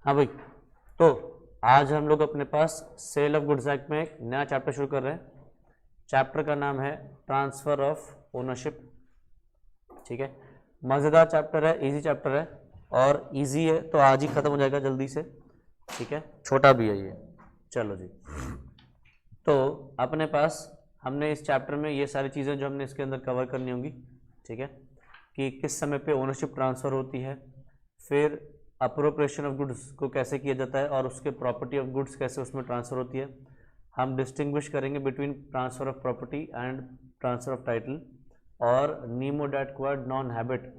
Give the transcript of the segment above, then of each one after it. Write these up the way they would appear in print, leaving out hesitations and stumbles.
हाँ भाई, तो आज हम लोग अपने पास सेल ऑफ गुड्स एक्ट में एक नया चैप्टर शुरू कर रहे हैं। चैप्टर का नाम है ट्रांसफर ऑफ ओनरशिप। ठीक है, मज़ेदार चैप्टर है, इजी चैप्टर है और इजी है तो आज ही ख़त्म हो जाएगा जल्दी से। ठीक है, छोटा भी है ये। चलो जी, तो अपने पास हमने इस चैप्टर में ये सारी चीज़ें जो हमने इसके अंदर कवर करनी होंगी। ठीक है, कि किस समय पे ओनरशिप ट्रांसफ़र होती है, फिर अप्रोप्रिएशन ऑफ गुड्स को कैसे किया जाता है और उसके प्रॉपर्टी ऑफ गुड्स कैसे उसमें ट्रांसफ़र होती है। हम डिस्टिंग्विश करेंगे between transfer of property and transfer of title और नीमो डैट क्वाड नॉन हैबिट,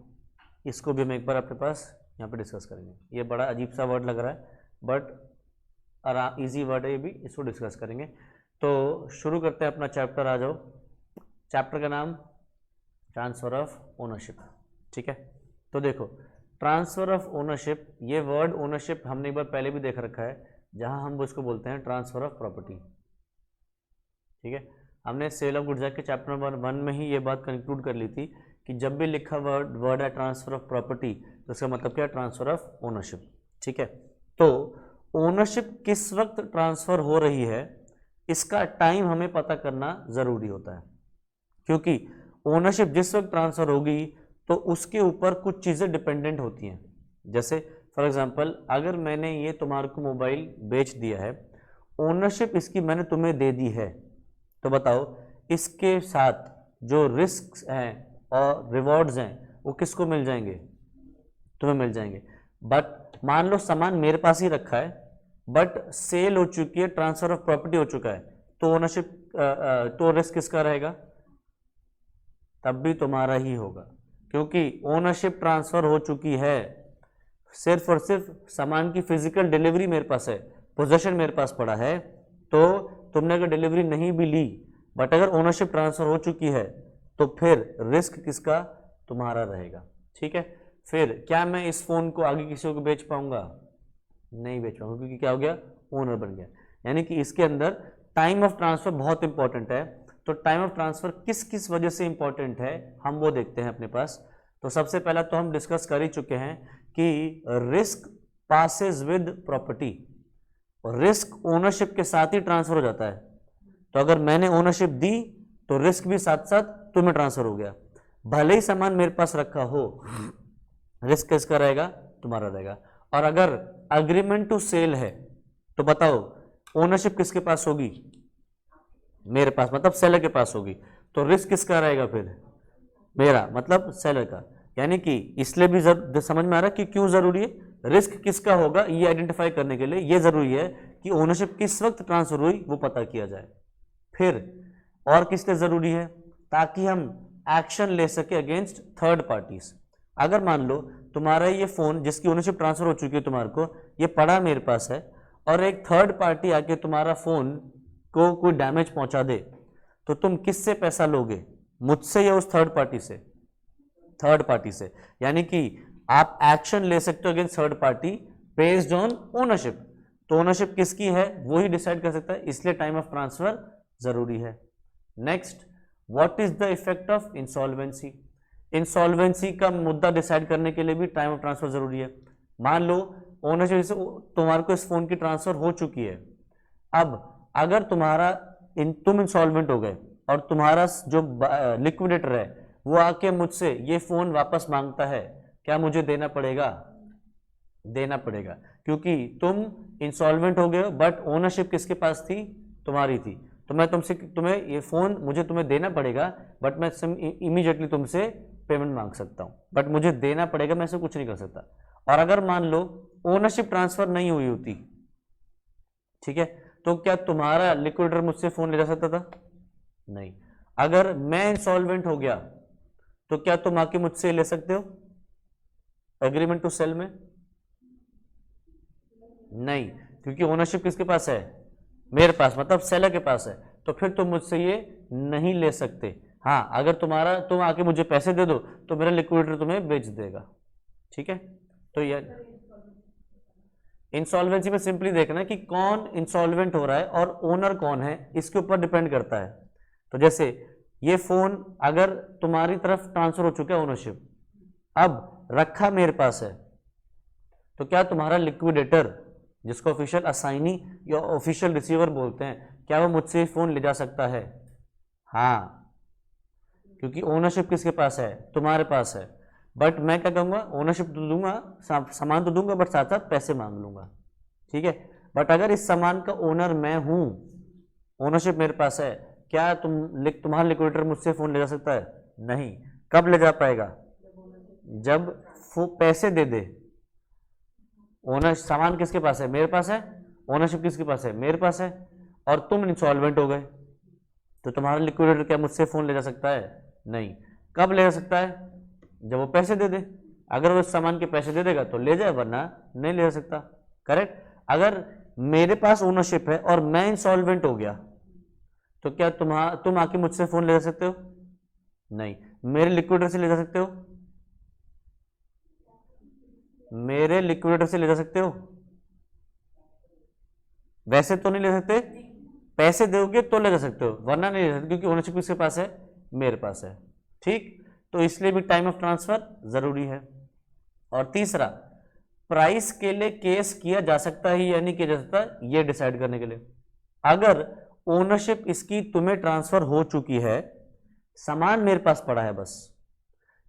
इसको भी हम एक बार अपने पास यहाँ पे डिस्कस करेंगे। ये बड़ा अजीब सा वर्ड लग रहा है बट ईजी वर्ड है ये भी, इसको डिस्कस करेंगे। तो शुरू करते हैं अपना चैप्टर, आ जाओ। चैप्टर का नाम ट्रांसफ़र ऑफ ओनरशिप। ठीक है, तो देखो ट्रांसफ़र ऑफ ओनरशिप, ये वर्ड ओनरशिप हमने एक बार पहले भी देख रखा है, जहां हम उसको बोलते हैं ट्रांसफ़र ऑफ प्रॉपर्टी। ठीक है, हमने सेल ऑफ गुड्स एक्ट के चैप्टर नंबर 1 में ही ये बात कंक्लूड कर ली थी कि जब भी लिखा वर्ड है ट्रांसफ़र ऑफ प्रॉपर्टी तो इसका मतलब क्या है, ट्रांसफ़र ऑफ ओनरशिप। ठीक है, तो ओनरशिप किस वक्त ट्रांसफ़र हो रही है इसका टाइम हमें पता करना ज़रूरी होता है, क्योंकि ओनरशिप जिस वक्त ट्रांसफ़र होगी तो उसके ऊपर कुछ चीज़ें डिपेंडेंट होती हैं। जैसे फॉर एग्जांपल, अगर मैंने ये तुम्हारे को मोबाइल बेच दिया है, ओनरशिप इसकी मैंने तुम्हें दे दी है, तो बताओ इसके साथ जो रिस्क हैं और रिवॉर्ड्स हैं वो किसको मिल जाएंगे, तुम्हें मिल जाएंगे। बट मान लो सामान मेरे पास ही रखा है बट सेल हो चुकी है, ट्रांसफर ऑफ प्रॉपर्टी हो चुका है, तो ओनरशिप तो रिस्क किसका रहेगा, तब भी तुम्हारा ही होगा, क्योंकि ओनरशिप ट्रांसफर हो चुकी है। सिर्फ और सिर्फ सामान की फिजिकल डिलीवरी मेरे पास है, पोजेशन मेरे पास पड़ा है, तो तुमने अगर डिलीवरी नहीं भी ली बट अगर ओनरशिप ट्रांसफर हो चुकी है तो फिर रिस्क किसका, तुम्हारा रहेगा। ठीक है, फिर क्या मैं इस फोन को आगे किसी को बेच पाऊंगा, नहीं बेच पाऊंगा, क्योंकि क्या हो गया, ओनर बन गया। यानी कि इसके अंदर टाइम ऑफ ट्रांसफर बहुत इंपॉर्टेंट है। तो टाइम ऑफ ट्रांसफर किस किस वजह से इंपॉर्टेंट है हम वो देखते हैं अपने पास। तो सबसे पहला तो हम डिस्कस कर ही चुके हैं कि risk passes with property, risk ownership के साथ ही ट्रांसफर हो जाता है। तो अगर मैंने ओनरशिप दी तो रिस्क भी साथ साथ तुम्हें ट्रांसफर हो गया, भले ही सामान मेरे पास रखा हो, रिस्क किसका रहेगा, तुम्हारा रहेगा। और अगर अग्रीमेंट टू सेल है तो बताओ ओनरशिप किसके पास होगी, मेरे पास, मतलब सेलर के पास होगी, तो रिस्क किसका रहेगा फिर, मेरा, मतलब सेलर का। यानी कि इसलिए भी समझ में आ रहा है कि क्यों जरूरी है, रिस्क किसका होगा ये आइडेंटिफाई करने के लिए ये जरूरी है कि ओनरशिप किस वक्त ट्रांसफर हुई वो पता किया जाए। फिर और किस लिए जरूरी है, ताकि हम एक्शन ले सके अगेंस्ट थर्ड पार्टीज। अगर मान लो तुम्हारा ये फोन जिसकी ओनरशिप ट्रांसफर हो चुकी है तुम्हारे को, ये पड़ा मेरे पास है और एक थर्ड पार्टी आके तुम्हारा फोन को कोई डैमेज पहुंचा दे, तो तुम किससे पैसा लोगे, मुझसे या उस थर्ड पार्टी से, थर्ड पार्टी से। यानी कि आप एक्शन ले सकते हो against third party based on ownership. तो ओनरशिप किसकी है वो ही डिसाइड कर सकता है, इसलिए टाइम ऑफ ट्रांसफर जरूरी है। Next, what is the effect of insolvency, insolvency का मुद्दा डिसाइड करने के लिए भी टाइम ऑफ ट्रांसफर जरूरी है। मान लो ओनरशिप से तुम्हारे को इस फोन की ट्रांसफर हो चुकी है, अब अगर तुम इंसॉल्वेंट हो गए और तुम्हारा जो लिक्विडेटर है वो आके मुझसे ये फोन वापस मांगता है, क्या मुझे देना पड़ेगा, देना पड़ेगा, क्योंकि तुम इंसॉल्वेंट हो गए बट ओनरशिप किसके पास थी, तुम्हारी थी। तो मैं तुम्हें ये फोन मुझे तुम्हें देना पड़ेगा, बट मैं इमीडिएटली तुमसे पेमेंट मांग सकता हूं, बट मुझे देना पड़ेगा, मैं इसे कुछ नहीं कर सकता। और अगर मान लो ओनरशिप ट्रांसफर नहीं हुई होती, ठीक है, तो क्या तुम्हारा लिक्विडेटर मुझसे फोन ले जा सकता था, नहीं। अगर मैं इंसॉल्वेंट हो गया तो क्या तुम आके मुझसे ले सकते हो एग्रीमेंट टू सेल में, नहीं, क्योंकि ओनरशिप किसके पास है, मेरे पास, मतलब सेलर के पास है, तो फिर तुम मुझसे ये नहीं ले सकते। हाँ, अगर तुम आके मुझे पैसे दे दो तो मेरा लिक्विडेटर तुम्हें बेच देगा। ठीक है, तो ये इंसॉल्वेंसी में सिंपली देखना कि कौन इंसॉल्वेंट हो रहा है और ओनर कौन है, इसके ऊपर डिपेंड करता है। तो जैसे ये फोन अगर तुम्हारी तरफ ट्रांसफर हो चुका है ओनरशिप, अब रखा मेरे पास है, तो क्या तुम्हारा लिक्विडेटर, जिसको ऑफिशियल असाइनी या ऑफिशियल रिसीवर बोलते हैं, क्या वो मुझसे फोन ले जा सकता है? हाँ, क्योंकि ओनरशिप किसके पास है? तुम्हारे पास है। बट मैं क्या कहूँगा, ओनरशिप तो दूंगा, सामान तो दूंगा, बट साथ साथ पैसे मांग लूंगा, ठीक है। बट अगर इस सामान का ओनर मैं हूं, ओनरशिप मेरे पास है, क्या तुम्हारा लिक्विडेटर मुझसे फोन ले जा सकता है? नहीं। कब ले जा पाएगा? जब वो पैसे दे दे। ओनर, सामान किसके पास है? मेरे पास है। ओनरशिप किसके पास है? मेरे पास है। और तुम इंसॉल्वेंट हो गए, तो तुम्हारा लिक्विडेटर क्या मुझसे फोन ले जा सकता है? नहीं। कब ले जा सकता है? जब वो पैसे दे दे। अगर वो इस सामान के पैसे दे देगा तो ले जाए, वरना नहीं ले जा सकता। करेक्ट। अगर मेरे पास ओनरशिप है और मैं इंसॉल्वेंट हो गया, तो क्या तुम आके मुझसे फोन ले जा सकते हो? नहीं। मेरे लिक्विडेटर से ले जा सकते हो? मेरे लिक्विडेटर से ले जा सकते हो? वैसे तो नहीं ले सकते, पैसे दोगे तो ले जा सकते हो, वरना नहीं ले सकते, क्योंकि ओनरशिप किसके पास है? मेरे पास है। ठीक, तो इसलिए भी टाइम ऑफ ट्रांसफर जरूरी है। और तीसरा, प्राइस के लिए केस किया जा सकता है या नहीं किया जा सकता, ये डिसाइड करने के लिए। अगर ओनरशिप इसकी तुम्हें ट्रांसफर हो चुकी है, सामान मेरे पास पड़ा है बस,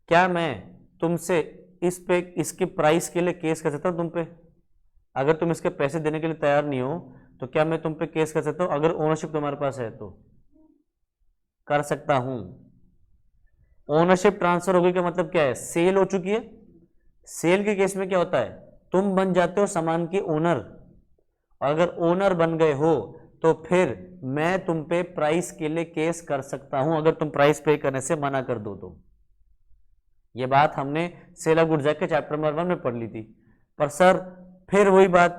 क्या मैं तुमसे इसके प्राइस के लिए केस कर सकता हूं तुम पे? अगर तुम इसके पैसे देने के लिए तैयार नहीं हो, तो क्या मैं तुम पे केस कर सकता हूं? अगर ओनरशिप तुम्हारे पास है तो कर सकता हूं। ओनरशिप ट्रांसफर हो गई का मतलब क्या है? सेल हो चुकी है। सेल के केस में क्या होता है? तुम बन जाते हो सामान के ओनर, और अगर ओनर बन गए हो तो फिर मैं तुम पे प्राइस के लिए केस कर सकता हूं, अगर तुम प्राइस पे करने से मना कर दो तो। ये बात हमने सेल ऑफ गुड्स एक्ट के चैप्टर नंबर 1 में पढ़ ली थी। पर सर फिर वही बात,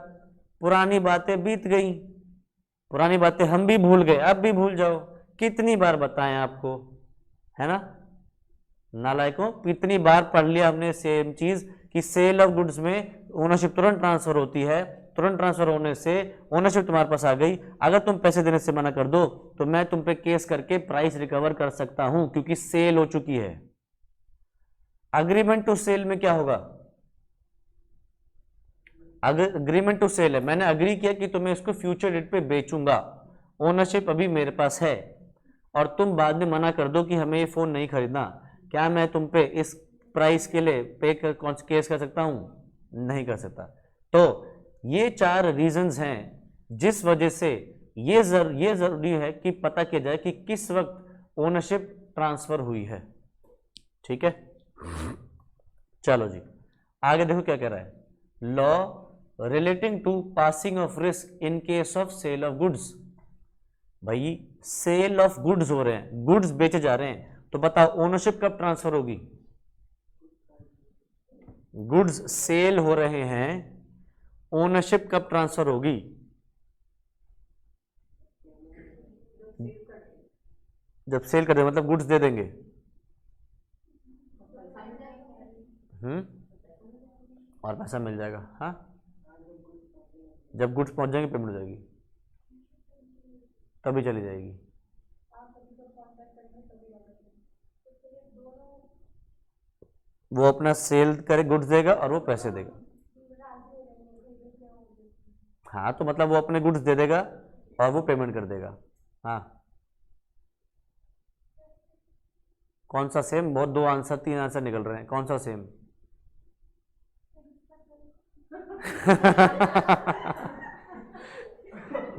पुरानी बातें बीत गई, पुरानी बातें हम भी भूल गए, अब भी भूल जाओ। कितनी बार बताएं आपको, है ना नालायकों, कितनी बार पढ़ लिया हमने सेम चीज कि सेल ऑफ गुड्स में ओनरशिप तुरंत ट्रांसफर होती है। तुरंत ट्रांसफर होने से ओनरशिप तुम्हारे पास आ गई, अगर तुम पैसे देने से मना कर दो तो मैं तुम पे केस करके प्राइस रिकवर कर सकता हूं, क्योंकि सेल हो चुकी है। अग्रीमेंट टू सेल में क्या होगा? अगर अग्रीमेंट टू सेल है, मैंने अग्री किया कि तुम्हें इसको फ्यूचर डेट पे बेचूंगा, ओनरशिप अभी मेरे पास है, और तुम बाद में मना कर दो कि हमें ये फोन नहीं खरीदना, क्या मैं तुम पे इस प्राइस के लिए केस कर सकता हूं? नहीं कर सकता। तो ये 4 रीजंस हैं जिस वजह से ये जरूरी है कि पता किया जाए कि किस वक्त ओनरशिप ट्रांसफर हुई है। ठीक है, चलो जी आगे देखो क्या कह रहा है। Law relating to passing of risk in case of sale of goods. भाई सेल ऑफ गुड्स हो रहे हैं, गुड्स बेचे जा रहे हैं, तो बताओ ओनरशिप कब ट्रांसफर होगी? गुड्स सेल हो रहे हैं, ओनरशिप कब ट्रांसफर होगी? जब सेल कर दे, मतलब गुड्स दे देंगे। और पैसा मिल जाएगा। हाँ, जब गुड्स पहुंच जाएंगे पेमेंट हो जाएगी, तभी चली जाएगी। वो अपना सेल करे, गुड्स देगा और वो पैसे देगा। हाँ, तो मतलब वो अपने गुड्स दे देगा और वो पेमेंट कर देगा। हाँ, कौन सा सेम? बहुत 2 आंसर 3 आंसर निकल रहे हैं, कौन सा सेम?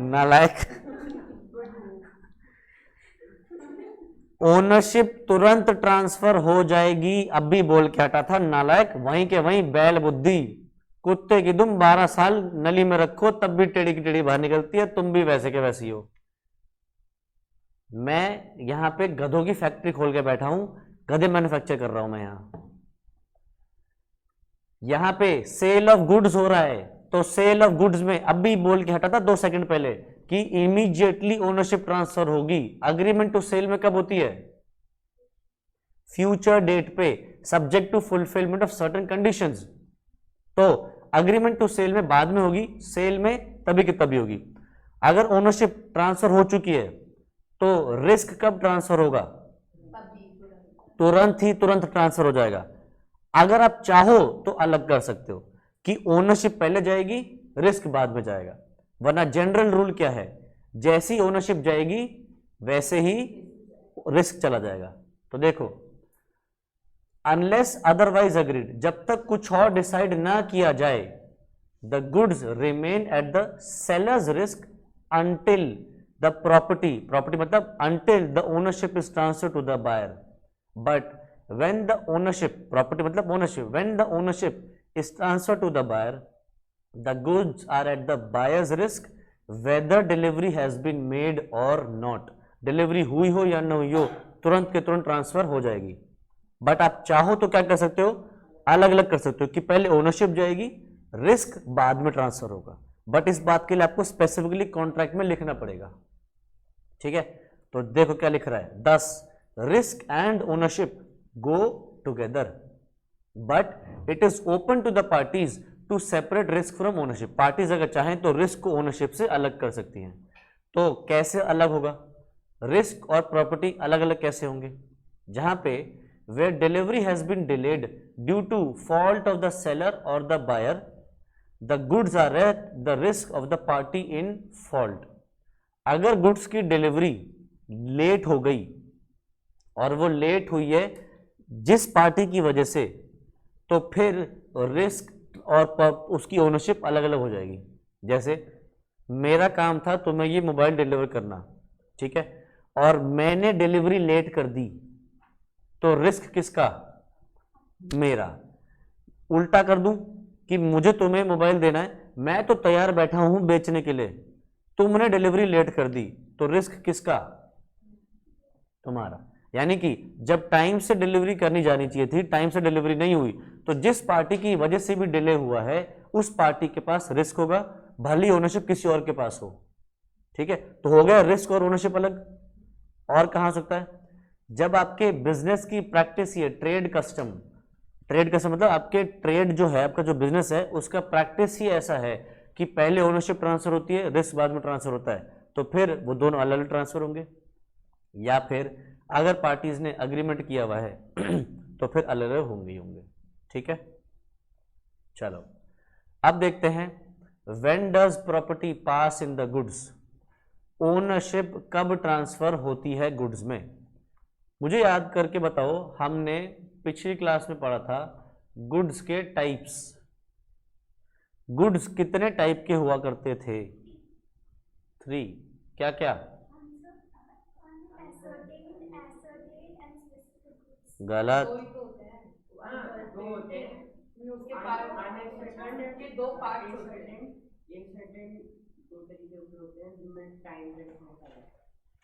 नालायक। ओनरशिप तुरंत ट्रांसफर हो जाएगी, अब भी बोल के हटा था नालायक, वहीं के वहीं बैल बुद्धि, कुत्ते की दुम 12 साल नली में रखो तब भी टेढ़ी की टेढ़ी बाहर निकलती है, तुम भी वैसे के वैसी हो। मैं यहां पे गधों की फैक्ट्री खोल के बैठा हूं, गधे मैन्युफैक्चर कर रहा हूं मैं यहां पे सेल ऑफ गुड्स हो रहा है, तो सेल ऑफ गुड्स में अभी बोल के हटा था 2 सेकंड पहले कि इमीडिएटली ओनरशिप ट्रांसफर होगी। अग्रीमेंट टू सेल में कब होती है? फ्यूचर डेट पे, subject to fulfilment of certain conditions. तो अग्रीमेंट टू सेल में बाद में होगी, सेल में तभी की तभी होगी। अगर ओनरशिप ट्रांसफर हो चुकी है तो रिस्क कब ट्रांसफर होगा? तुरंत ही तुरंत ट्रांसफर हो जाएगा। अगर आप चाहो तो अलग कर सकते हो, कि ओनरशिप पहले जाएगी, रिस्क बाद में जाएगा। वरना जनरल रूल क्या है, जैसी ओनरशिप जाएगी वैसे ही रिस्क चला जाएगा। तो देखो, अनलेस अदरवाइज अग्रीड, जब तक कुछ और डिसाइड ना किया जाए, the goods remain at the sellers risk until the property मतलब until the ownership is transfer to the buyer. But when the ownership, property मतलब ownership, when the ownership is transfer to the buyer, the goods are at the buyers risk whether delivery has been made और not. Delivery हुई हो या न हुई हो, तुरंत के तुरंत ट्रांसफर हो जाएगी। बट आप चाहो तो क्या कर सकते हो, अलग अलग कर सकते हो कि पहले ओनरशिप जाएगी, रिस्क बाद में ट्रांसफर होगा। बट इस बात के लिए आपको स्पेसिफिकली कॉन्ट्रैक्ट में लिखना पड़ेगा। ठीक है, तो देखो क्या लिख रहा है, 10 risk and ownership go together but it is open to the parties to separate risk from ownership. Parties अगर चाहें तो रिस्क को ओनरशिप से अलग कर सकती हैं। तो कैसे अलग होगा, रिस्क और प्रॉपर्टी अलग अलग कैसे होंगे, जहां पे where delivery has been delayed due to fault of the seller or the buyer, the goods are at the risk of the party in fault। अगर गुड्स की डिलीवरी लेट हो गई और वो लेट हुई है जिस पार्टी की वजह से, तो फिर रिस्क और उसकी ओनरशिप अलग अलग हो जाएगी। जैसे मेरा काम था तुम्हें ये मोबाइल डिलीवर करना, ठीक है, और मैंने डिलीवरी लेट कर दी, तो रिस्क किसका, मेरा। उल्टा कर दूं कि मुझे तुम्हें मोबाइल देना है, मैं तो तैयार बैठा हूं बेचने के लिए, तुमने डिलीवरी लेट कर दी, तो रिस्क किसका, तुम्हारा। यानी कि जब टाइम से डिलीवरी करनी जानी चाहिए थी, टाइम से डिलीवरी नहीं हुई, तो जिस पार्टी की वजह से भी डिले हुआ है उस पार्टी के पास रिस्क होगा, भली ओनरशिप किसी और के पास हो। ठीक है, तो हो गया रिस्क और ओनरशिप अलग। और कहां हो सकता है, जब आपके बिजनेस की प्रैक्टिस ये ट्रेड कस्टम मतलब आपके ट्रेड जो है, आपका जो बिजनेस है उसका प्रैक्टिस ही ऐसा है कि पहले ओनरशिप ट्रांसफर होती है, रिस्क बाद में ट्रांसफर होता है, तो फिर वो दोनों अलग अलग ट्रांसफर होंगे। या फिर अगर पार्टीज ने अग्रीमेंट किया हुआ है तो फिर अलग अलग होंगे ही होंगे। ठीक है, चलो अब देखते हैं, when does property pass in the goods, ownership कब ट्रांसफर होती है गुड्स में। मुझे याद करके बताओ, हमने पिछली क्लास में पढ़ा था गुड्स के टाइप्स। गुड्स कितने टाइप के हुआ करते थे, 3, क्या क्या, गलत,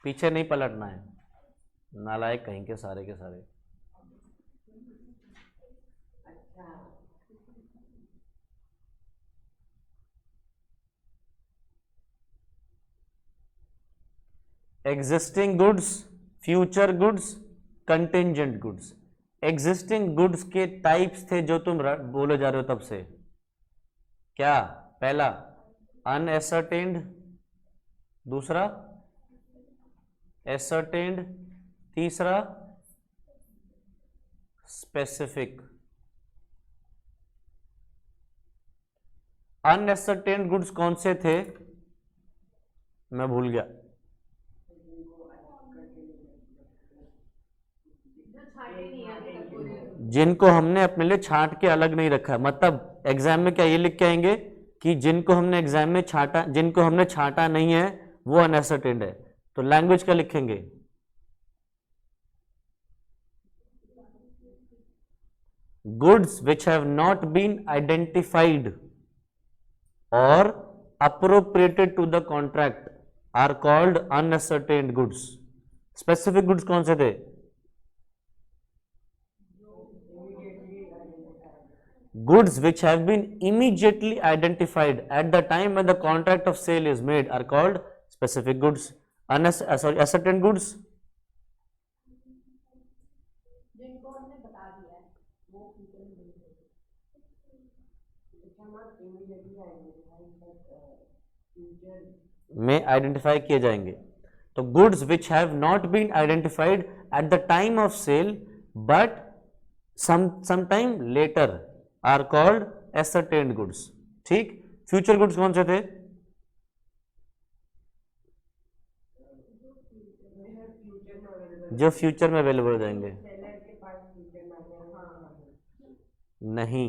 पीछे नहीं पलटना है, नालायक कहीं के सारे के सारे। Existing goods, future goods, contingent goods. Existing goods के टाइप्स थे जो तुम बोले जा रहे हो तब से, क्या, पहला अनएसर्टेन्ड, दूसरा एसर्टेन्ड, तीसरा स्पेसिफिक। अनएसर्टेन्ड गुड्स कौन से थे, मैं भूल गया, जिनको हमने अपने लिए छांट के अलग नहीं रखा। मतलब एग्जाम में क्या ये लिख के आएंगे कि जिनको हमने एग्जाम में छांटा, जिनको हमने छांटा नहीं है वो अनएसर्टेन्ड है, तो लैंग्वेज क्या लिखेंगे, goods which have not been identified और appropriated to the contract are called unascertained goods. Specific goods कौन से थे, goods which have been immediately identified at the time when the contract of sale is made are called specific goods. Ascertained goods, जिनको हमने बता दिया है वो में आइडेंटिफाई किए जाएंगे। तो goods which have not been identified at the time of sale but sometime later are called ascertained goods. ठीक, फ्यूचर गुड्स कौन से थे? जो फ्यूचर में अवेलेबल हो जाएंगे। नहीं,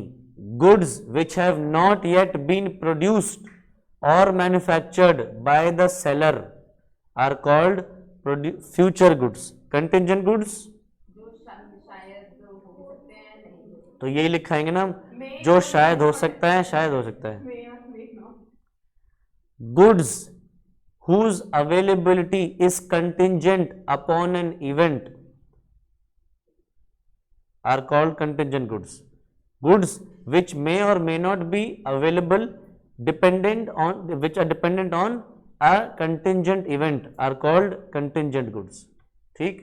goods which have not yet been produced और manufactured by the seller are called future goods. Contingent goods तो यही लिखाएंगे ना हम, जो शायद हो सकता है, शायद हो सकता है। Goods whose availability is contingent upon an event are called contingent goods. Goods which may or may not be available which are dependent on a contingent event are called contingent goods. ठीक,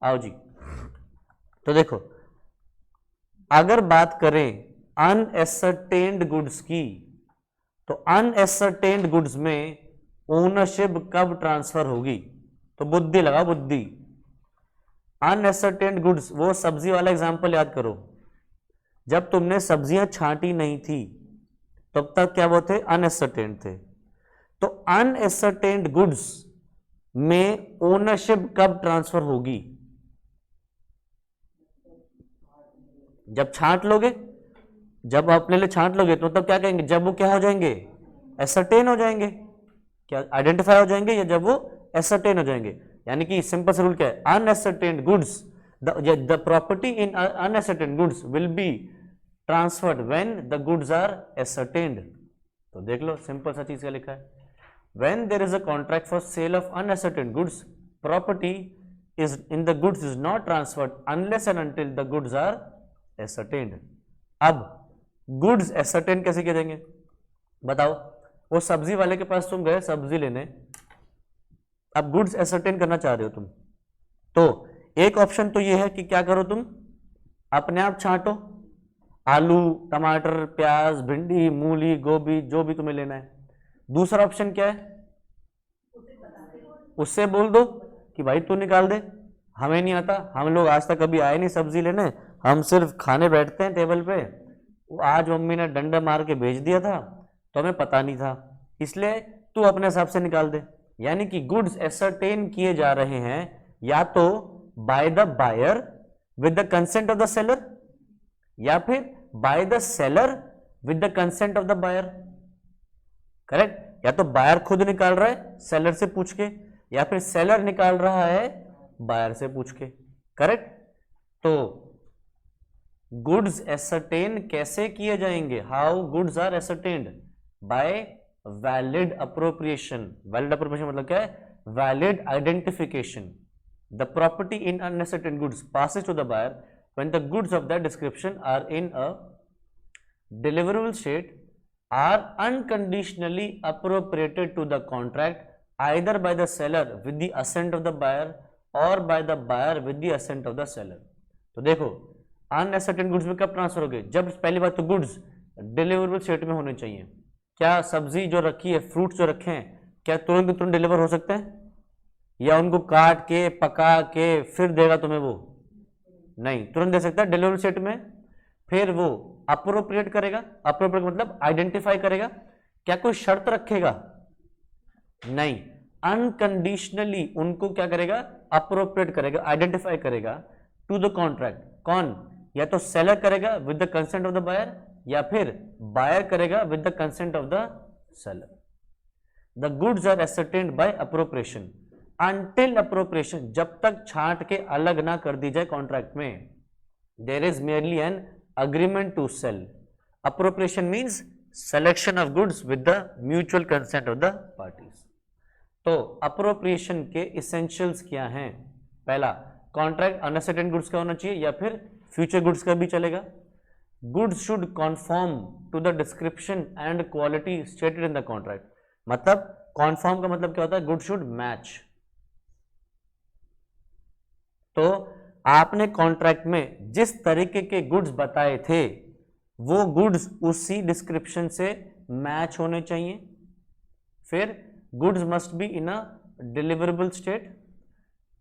आओ जी। तो देखो, अगर बात करें अनएसरटेन्ड goods की, तो अनएसरटेन्ड goods में ओनरशिप कब ट्रांसफर होगी? तो बुद्धि लगाओ, बुद्धि। अनएसरटेन्ड गुड्स, वो सब्जी वाला एग्जांपल याद करो। जब तुमने सब्जियां छांटी नहीं थी तब तक क्या वो थे? अनएसरटेन्ड थे। तो अनएसरटेन्ड गुड्स में ओनरशिप कब ट्रांसफर होगी? जब छांट लोगे, जब अपने लिए छांट लोगे तो तब क्या कहेंगे? जब वो क्या हो जाएंगे? एसरटेन हो जाएंगे। क्या आइडेंटिफाई हो जाएंगे, या जब वो एसरटेन हो जाएंगे। यानी कि सिंपल सा रूल क्या है? Unascertained goods, the property in unascertained goods will be transferred when the goods are ascertained. तो देख लो, सिंपल सा चीज क्या लिखा है, when there is a contract for sale of unascertained goods, property is in the goods is not transferred unless and until the goods are ascertained. अब goods ascertain कैसे किए जाएंगे बताओ? वो सब्जी वाले के पास तुम गए सब्जी लेने, अब गुड्स एसरटेन करना चाह रहे हो तुम, तो एक ऑप्शन तो ये है कि क्या करो, तुम अपने आप छांटो आलू, टमाटर, प्याज, भिंडी, मूली, गोभी, जो भी तुम्हें लेना है। दूसरा ऑप्शन क्या है? उससे बोल दो कि भाई तू निकाल दे, हमें नहीं आता, हम लोग आज तक कभी आए नहीं सब्जी लेने, हम सिर्फ खाने बैठते हैं टेबल पे, आज मम्मी ने डंडा मार के भेज दिया था तो हमें पता नहीं था, इसलिए तू अपने हिसाब से निकाल दे। यानी कि गुड्स एसरटेन किए जा रहे हैं या तो by the buyer with the consent of the seller, या फिर by the seller with the consent of the buyer. Correct? या तो बायर खुद निकाल रहा है सेलर से पूछ के, या फिर सेलर निकाल रहा है बायर से पूछ के। करेक्ट? तो गुड्स एसरटेन कैसे किए जाएंगे? How goods are ascertained? By valid appropriation. Valid appropriation मतलब क्या है? Valid identification. The property in unascertain goods passes to the buyer when the goods of that description are in a deliverable state, are unconditionally appropriated to the contract either by the seller with the assent of the buyer or by the buyer with the assent of the seller। तो देखो, अनएसरटेन goods में कब transfer हो गए? जब पहली बात तो गुड्स डिलीवरेबल स्टेट में होने चाहिए। क्या सब्जी जो रखी है, फ्रूट जो रखे हैं, क्या तुरंत तुरंत डिलीवर हो सकते हैं? या उनको काट के पका के फिर देगा तुम्हें वो? नहीं, तुरंत दे सकता है डिलीवरेबल स्टेट में। फिर वो अप्रोप्रिएट करेगा, अप्रोप्रिएट मतलब आइडेंटिफाई करेगा। क्या कोई शर्त रखेगा? नहीं, अनकंडीशनली उनको क्या करेगा? अप्रोप्रिएट करेगा, आइडेंटिफाई करेगा टू द कॉन्ट्रैक्ट। कौन? या तो सेलर करेगा with the consent of the buyer, या फिर बायर करेगा with the consent of the seller. The goods are ascertained by appropriation until appropriation, जब तक छांट के अलग ना कर दी जाए कॉन्ट्रैक्ट में, there is merely an agreement to sell. Appropriation means selection of goods with the mutual consent of the parties. तो अप्रोप्रिएशन के इसेंशियल्स क्या हैं? पहला, कॉन्ट्रैक्ट अनएसरटेन गुड्स का होना चाहिए, या फिर फ्यूचर गुड्स का भी चलेगा। Goods should conform to the description and quality stated in the contract. मतलब कॉन्फॉर्म का मतलब क्या होता है? Good should match. तो आपने कॉन्ट्रैक्ट में जिस तरीके के गुड्स बताए थे वो गुड्स उसी डिस्क्रिप्शन से मैच होने चाहिए। फिर goods must be in a deliverable state,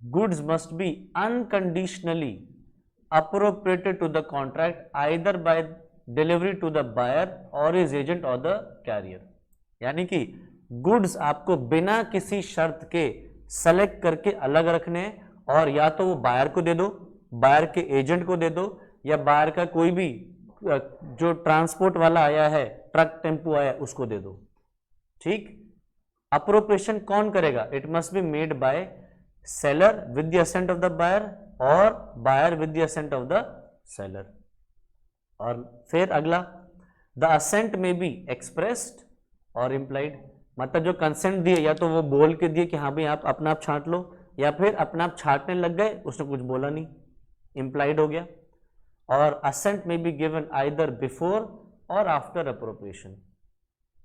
goods must be unconditionally appropriated to the contract either by delivery to the buyer और इज एजेंट और द कैरियर। यानी कि गुड्स आपको बिना किसी शर्त के सेलेक्ट करके अलग रखने, और या तो वो बायर को दे दो, बायर के एजेंट को दे दो, या बायर का कोई भी जो ट्रांसपोर्ट वाला आया है, ट्रक टेम्पो आया उसको दे दो। ठीक, अप्रोप्रिएशन कौन करेगा? It must be made by seller with the assent of the buyer और buyer with the assent of the seller. और फिर अगला, the assent may be expressed और इम्प्लाइड। मतलब जो कंसेंट दिए या तो वो बोल के दिए कि हाँ भाई आप अपना आप छांट लो, या फिर अपना आप छांटने लग गए, उसने कुछ बोला नहीं, इम्प्लाइड हो गया। और ascent may be given either before और आफ्टर अप्रोप्रिएशन।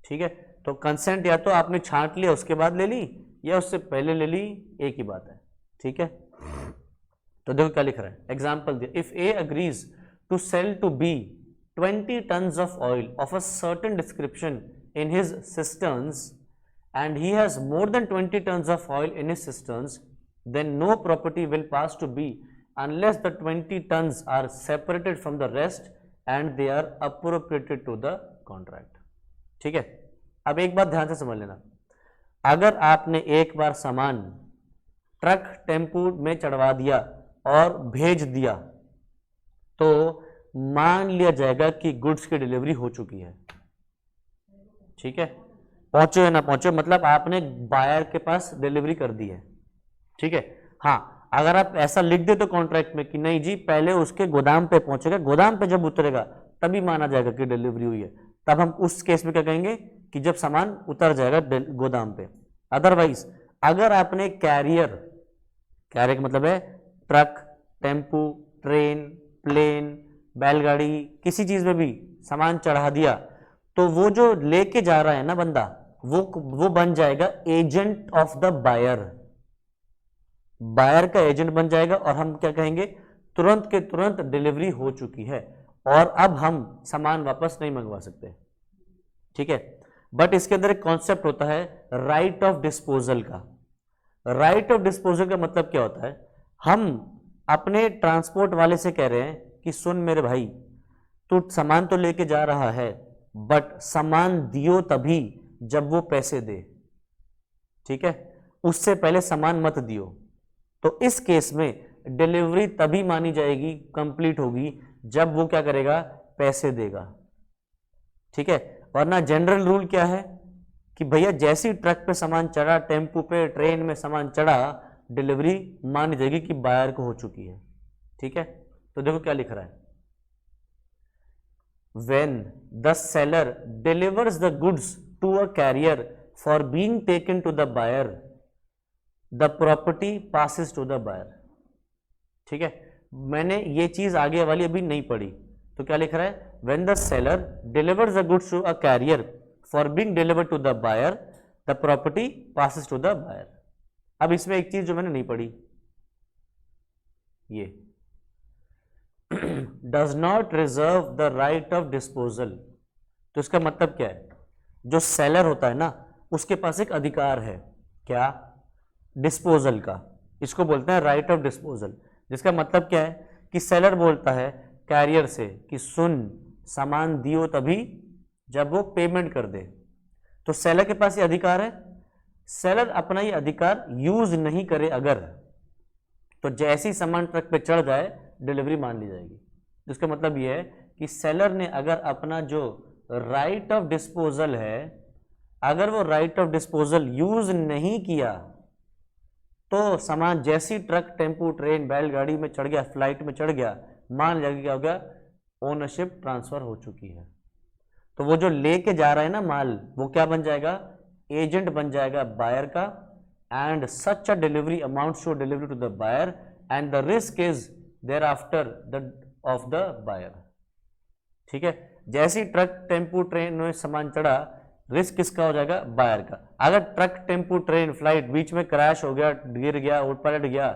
ठीक है, तो कंसेंट या तो आपने छांट लिया उसके बाद ले ली, या उससे पहले ले ली, एक ही बात है। ठीक है, तो देखो क्या लिख रहा है, एग्जाम्पल दिया, if A agrees to sell to B 20 tons of oil of a certain description in his cisterns and he has more than 20 tons of oil in his cisterns, then no property will pass to B unless the 20 tons are separated from the rest and they are appropriated to the contract। ठीक है, अब एक बात ध्यान से समझ लेना, अगर आपने एक बार सामान ट्रक टेम्पू में चढ़वा दिया और भेज दिया, तो मान लिया जाएगा कि गुड्स की डिलीवरी हो चुकी है। ठीक है, पहुंचो या ना पहुंचो, मतलब आपने बायर के पास डिलीवरी कर दी है। ठीक है, हाँ, अगर आप ऐसा लिख दे तो कॉन्ट्रैक्ट में कि नहीं जी पहले उसके गोदाम पे पहुंचेगा, गोदाम पे जब उतरेगा तभी माना जाएगा कि डिलीवरी हुई है, तब हम उस केस में क्या कहेंगे कि जब सामान उतर जाएगा गोदाम पे। अदरवाइज अगर आपने कैरियर का मतलब है ट्रक, टेम्पू, ट्रेन, प्लेन, बैलगाड़ी, किसी चीज में भी सामान चढ़ा दिया, तो वो जो लेके जा रहा है ना बंदा, वो बन जाएगा agent of the buyer. Buyer का एजेंट बन जाएगा, और हम क्या कहेंगे, तुरंत के तुरंत डिलीवरी हो चुकी है और अब हम सामान वापस नहीं मंगवा सकते। ठीक है, बट इसके अंदर एक कॉन्सेप्ट होता है राइट ऑफ डिस्पोजल का। राइट ऑफ डिस्पोजल का मतलब क्या होता है, हम अपने ट्रांसपोर्ट वाले से कह रहे हैं कि सुन मेरे भाई, तू सामान तो लेके जा रहा है, बट सामान दियो तभी जब वो पैसे दे। ठीक है, उससे पहले सामान मत दियो। तो इस केस में डिलीवरी तभी मानी जाएगी, कंप्लीट होगी, जब वो क्या करेगा, पैसे देगा। ठीक है, वरना जनरल रूल क्या है कि भैया जैसी ट्रक पे सामान चढ़ा, टेम्पू पे, ट्रेन में सामान चढ़ा, डिलीवरी मानी जाएगी कि बायर को हो चुकी है। ठीक है, तो देखो क्या लिख रहा है, when the seller delivers the goods to a carrier for being taken to the buyer, the property passes to the buyer। ठीक है, मैंने ये चीज आगे वाली अभी नहीं पढ़ी, तो क्या लिख रहा है, when the seller delivers the goods to a carrier for being delivered to the buyer, the property passes to the buyer। अब इसमें एक चीज जो मैंने नहीं पढ़ी, ये does not reserve the right of disposal। तो इसका मतलब क्या है, जो सेलर होता है ना, उसके पास एक अधिकार है, क्या, डिस्पोजल का। इसको बोलते हैं राइट ऑफ डिस्पोजल, जिसका मतलब क्या है कि सेलर बोलता है कैरियर से कि सुन, सामान दियो तभी जब वो पेमेंट कर दे। तो सेलर के पास ये अधिकार है, सेलर अपना ये अधिकार यूज नहीं करे अगर, तो जैसी सामान ट्रक पे चढ़ जाए डिलीवरी मान ली जाएगी। इसका मतलब ये है कि सेलर ने अगर अपना जो राइट ऑफ डिस्पोजल है, अगर वो राइट ऑफ डिस्पोजल यूज नहीं किया, तो सामान जैसी ट्रक, टेम्पू, ट्रेन, बैलगाड़ी में चढ़ गया, फ्लाइट में चढ़ गया, मान लिया क्या हो गया, ओनरशिप ट्रांसफर हो चुकी है। तो वो जो लेके जा रहा है ना माल, वो क्या बन जाएगा, एजेंट बन जाएगा बायर का, and such a delivery amounts to delivery to the buyer and the risk is thereafter of the buyer. ठीक है, जैसी ट्रक, टेम्पू, ट्रेन में सामान चढ़ा, रिस्क किसका हो जाएगा, बायर का। अगर ट्रक, टेम्पू, ट्रेन, फ्लाइट बीच में क्रैश हो गया, गिर गया, उलट पलट गया,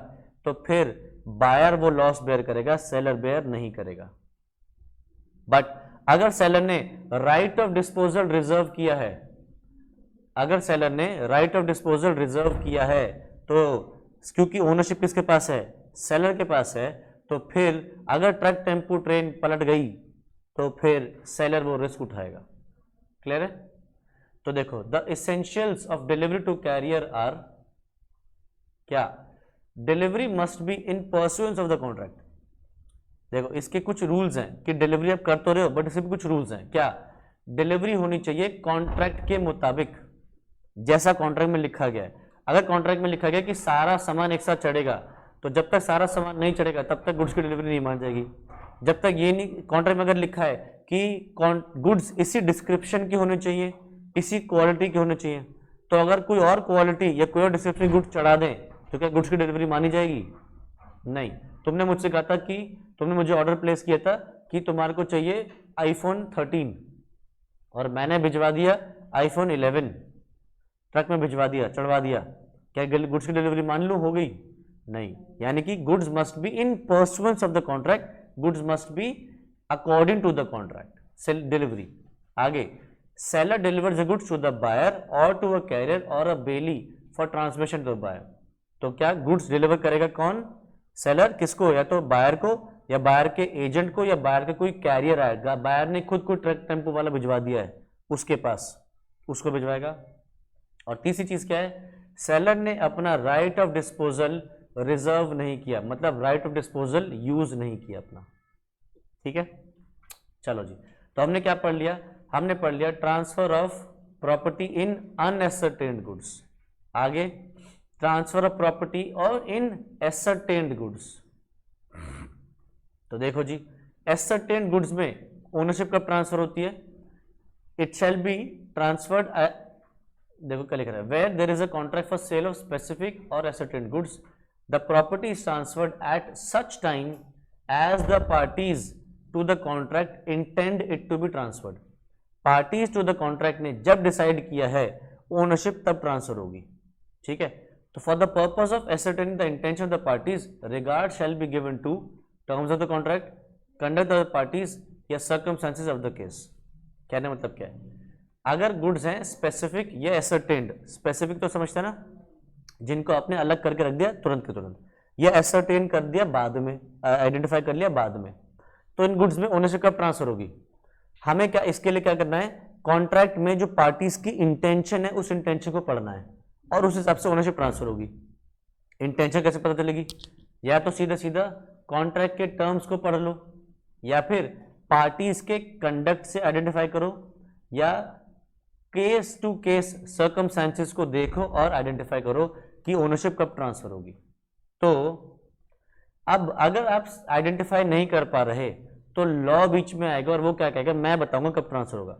तो फिर बायर वो लॉस बेयर करेगा, सेलर बेयर नहीं करेगा। बट अगर सेलर ने राइट ऑफ डिस्पोजल रिजर्व किया है, अगर सेलर ने राइट ऑफ डिस्पोजल रिजर्व किया है, तो क्योंकि ओनरशिप किसके पास है, सेलर के पास है, तो फिर अगर ट्रक, टेम्पू, ट्रेन पलट गई, तो फिर सेलर वो रिस्क उठाएगा। क्लियर है? तो देखो, the essentials of delivery to carrier are क्या? Delivery must be in pursuance of the contract. देखो, इसके कुछ रूल्स हैं कि डिलीवरी आप कर तो रहे हो, बट इसके भी कुछ रूल्स हैं। क्या? डिलीवरी होनी चाहिए कॉन्ट्रैक्ट के मुताबिक, जैसा कॉन्ट्रैक्ट में लिखा गया है। अगर कॉन्ट्रैक्ट में लिखा गया कि सारा सामान एक साथ चढ़ेगा, तो जब तक सारा सामान नहीं चढ़ेगा तब तक गुड्स की डिलीवरी नहीं मान जाएगी। जब तक ये नहीं, कॉन्ट्रैक्ट में अगर लिखा है कि गुड्स इसी डिस्क्रिप्शन की होनी चाहिए, इसी क्वालिटी की होनी चाहिए, तो अगर कोई और क्वालिटी या कोई और डिस्क्रिप्शन गुड्स चढ़ा दें तो क्या गुड्स की डिलीवरी मानी जाएगी? नहीं। तुमने मुझसे कहा था कि तुमने मुझे ऑर्डर प्लेस किया था कि तुम्हारे को चाहिए iPhone 13 और मैंने भिजवा दिया iPhone 11, ट्रक में भिजवा दिया, चढ़वा दिया, क्या गुड्स की डिलीवरी मान लूं? हो गई? नहीं। यानी कि goods must be in pursuance of the contract, goods must be according to the contract. Sale delivery आगे, seller delivers the goods to the buyer और टू अ कैरियर और a bailee for transmission to buyer. तो क्या goods deliver करेगा कौन? Seller. किसको? या तो बायर को, या बायर के एजेंट को, या बायर का कोई कैरियर आएगा, बायर ने खुद को ट्रक टेम्पो वाला भिजवा दिया है उसके पास, उसको भिजवाएगा। और तीसरी चीज क्या है? सेलर ने अपना राइट ऑफ डिस्पोजल रिजर्व नहीं किया, मतलब राइट ऑफ डिस्पोजल यूज नहीं किया अपना। ठीक है, चलो जी। तो हमने क्या पढ़ लिया? हमने पढ़ लिया transfer of property in unascertained goods. आगे, ट्रांसफर ऑफ प्रॉपर्टी और इन एसर्टेन्ड गुड्स। तो देखो जी, एसर्टेन्ड गुड्स में ओनरशिप कब ट्रांसफर होती है? इट शैल बी ट्रांसफर्ड, देखो क्या लिख रहा है, where there is a contract for sale of specific और ascertained goods, the property is transferred at such time as the parties to the contract intend it to be transferred. Parties to the contract ने जब decide किया है ownership तब transfer होगी। ठीक है, तो for the purpose of ascertaining the intention of the parties, regard shall be given to terms of the contract, conduct of the parties या सर्कमस्टेंसेस ऑफ द केस। कहने मतलब क्या है? अगर गुड्स हैं स्पेसिफिक या एसर्टेन्ड, स्पेसिफिक तो समझते हैं ना, जिनको आपने अलग करके रख दिया तुरंत के तुरंत, या एसर्टेन कर दिया बाद में, आइडेंटिफाई कर लिया बाद में, तो इन गुड्स में ओनरशिप कब ट्रांसफर होगी? हमें क्या इसके लिए क्या करना है? कॉन्ट्रैक्ट में जो पार्टीज की इंटेंशन है उस इंटेंशन को पढ़ना है और उस हिसाब से ओनरशिप ट्रांसफर होगी। इंटेंशन कैसे पता चलेगी? या तो सीधा सीधा कॉन्ट्रैक्ट के टर्म्स को पढ़ लो, या फिर पार्टीज के कंडक्ट से आइडेंटिफाई करो, या केस टू केस सर्कमस्टेंसेस को देखो और आइडेंटिफाई करो कि ओनरशिप कब ट्रांसफर होगी। तो अब अगर आप आइडेंटिफाई नहीं कर पा रहे तो लॉ बीच में आएगा और वो क्या कहेगा? मैं बताऊंगा कब ट्रांसफर होगा।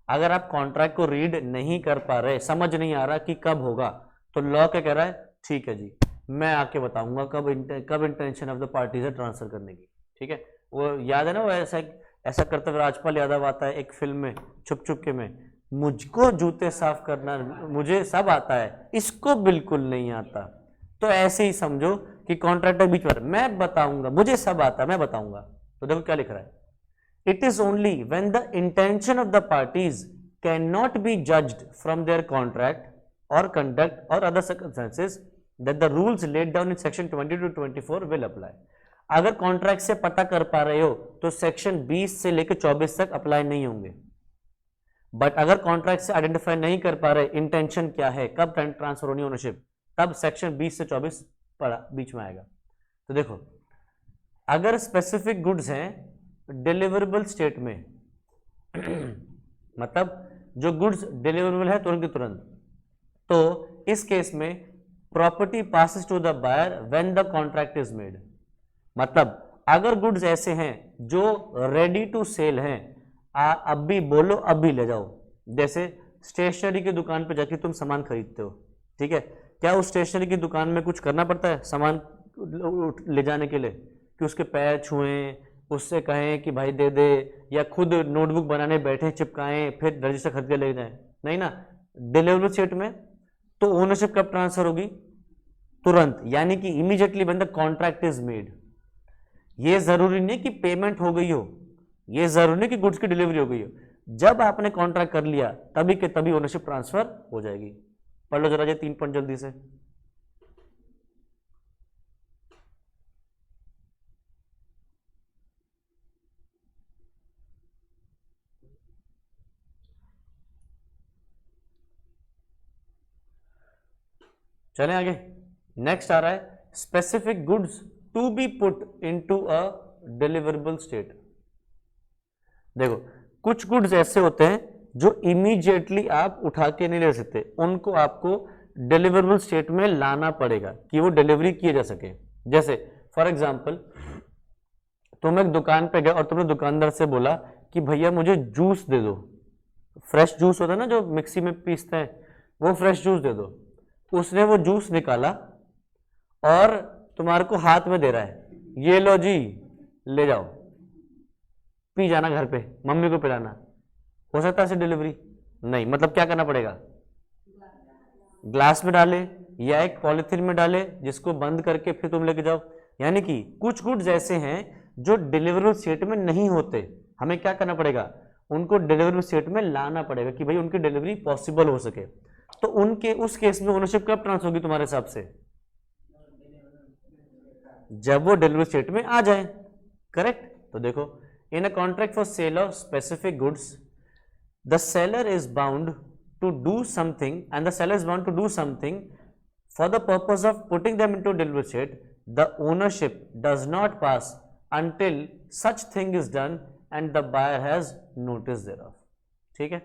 अगर आप कॉन्ट्रैक्ट को रीड नहीं कर पा रहे, समझ नहीं आ रहा कि कब होगा, तो लॉ क्या कह रहा है? ठीक है जी, मैं आके बताऊंगा कब इंटेंशन ऑफ द पार्टीज है ट्रांसफर करने की। ठीक है, वो याद है ना, वो ऐसा करते हुए राजपाल यादव आता है एक फिल्म में, छुप छुप के में, मुझको जूते साफ करना मुझे सब आता है, इसको बिल्कुल नहीं आता। तो ऐसे ही समझो कि कॉन्ट्रैक्टर बीच में, मैं बताऊंगा, मुझे सब आता है, मैं बताऊंगा। तो देखो क्या लिख रहा है, it is only when the intention of the parties cannot be judged from their contract और कंडक्ट और other circumstances that the rules laid down in section 20 to 24 will apply. अगर कॉन्ट्रैक्ट से पता कर पा रहे हो तो सेक्शन 20 से लेकर 24 तक अप्लाई नहीं होंगे, बट अगर कॉन्ट्रैक्ट से आइडेंटिफाई नहीं कर पा रहे इंटेंशन क्या है, कब ट्रांसफर होनी ओनरशिप, तब सेक्शन 20 से 24 पड़ा बीच में आएगा। तो देखो, अगर स्पेसिफिक गुड्स हैं डिलीवरेबल स्टेट में मतलब जो गुड्स डिलीवरेबल है तुरंत के तुरंत, तो इस केस में property passes to the buyer when the contract is made. मतलब अगर गुड्स ऐसे हैं जो रेडी टू सेल हैं, अब भी बोलो अब भी ले जाओ, जैसे स्टेशनरी की दुकान पे जाके तुम सामान खरीदते हो, ठीक है, क्या उस स्टेशनरी की दुकान में कुछ करना पड़ता है सामान ले जाने के लिए, कि उसके पैर छुएं, उससे कहें कि भाई दे दे, या खुद नोटबुक बनाने बैठे चिपकाएं फिर रजिस्टर खरीद के ले जाएं? नहीं ना। डिलीवरी स्टेट में तो ओनरशिप कब ट्रांसफर होगी? तुरंत, यानी कि immediately when the contract is made. ये जरूरी नहीं कि पेमेंट हो गई हो, ये जरूरी नहीं कि गुड्स की डिलीवरी हो गई हो, जब आपने कॉन्ट्रैक्ट कर लिया तभी के तभी ओनरशिप ट्रांसफर हो जाएगी। पढ़ लो जरा ये 3 पॉइंट जल्दी से। चलें आगे। नेक्स्ट आ रहा है specific goods to be put into a deliverable state. देखो कुछ गुड्स ऐसे होते हैं जो इमीडिएटली आप उठा के नहीं ले सकते, उनको आपको डिलीवरेबल स्टेट में लाना पड़ेगा कि वो डिलीवरी किए जा सके। जैसे फॉर एग्जांपल तुम एक दुकान पे गए और तुमने दुकानदार से बोला कि भैया मुझे जूस दे दो, फ्रेश जूस होता है ना जो मिक्सी में पीसते हैं, वो फ्रेश जूस दे दो। उसने वो जूस निकाला और तुम्हारे को हाथ में दे रहा है, ये लो जी ले जाओ पी जाना, घर पे मम्मी को पिलाना। हो सकता है ऐसे डिलीवरी? नहीं। मतलब क्या करना पड़ेगा, ग्लास में डाले या एक पॉलिथीन में डाले जिसको बंद करके फिर तुम लेके जाओ। यानी कि कुछ गुड्स ऐसे हैं जो डिलीवरेबल स्टेट में नहीं होते, हमें क्या करना पड़ेगा, उनको डिलीवरेबल स्टेट में लाना पड़ेगा कि भाई उनकी डिलीवरी पॉसिबल हो सके। तो उनके उस केस में ओनरशिप कब ट्रांसफर होगी तुम्हारे हिसाब से? जब वो डिलीवरी स्टेट में आ जाए। करेक्ट। तो देखो in a contract for sale of specific goods the seller is bound to do something and the seller is bound to do something for the purpose of putting them into delivery state, the ownership does not pass until such thing is done and the buyer has notice thereof। ठीक है।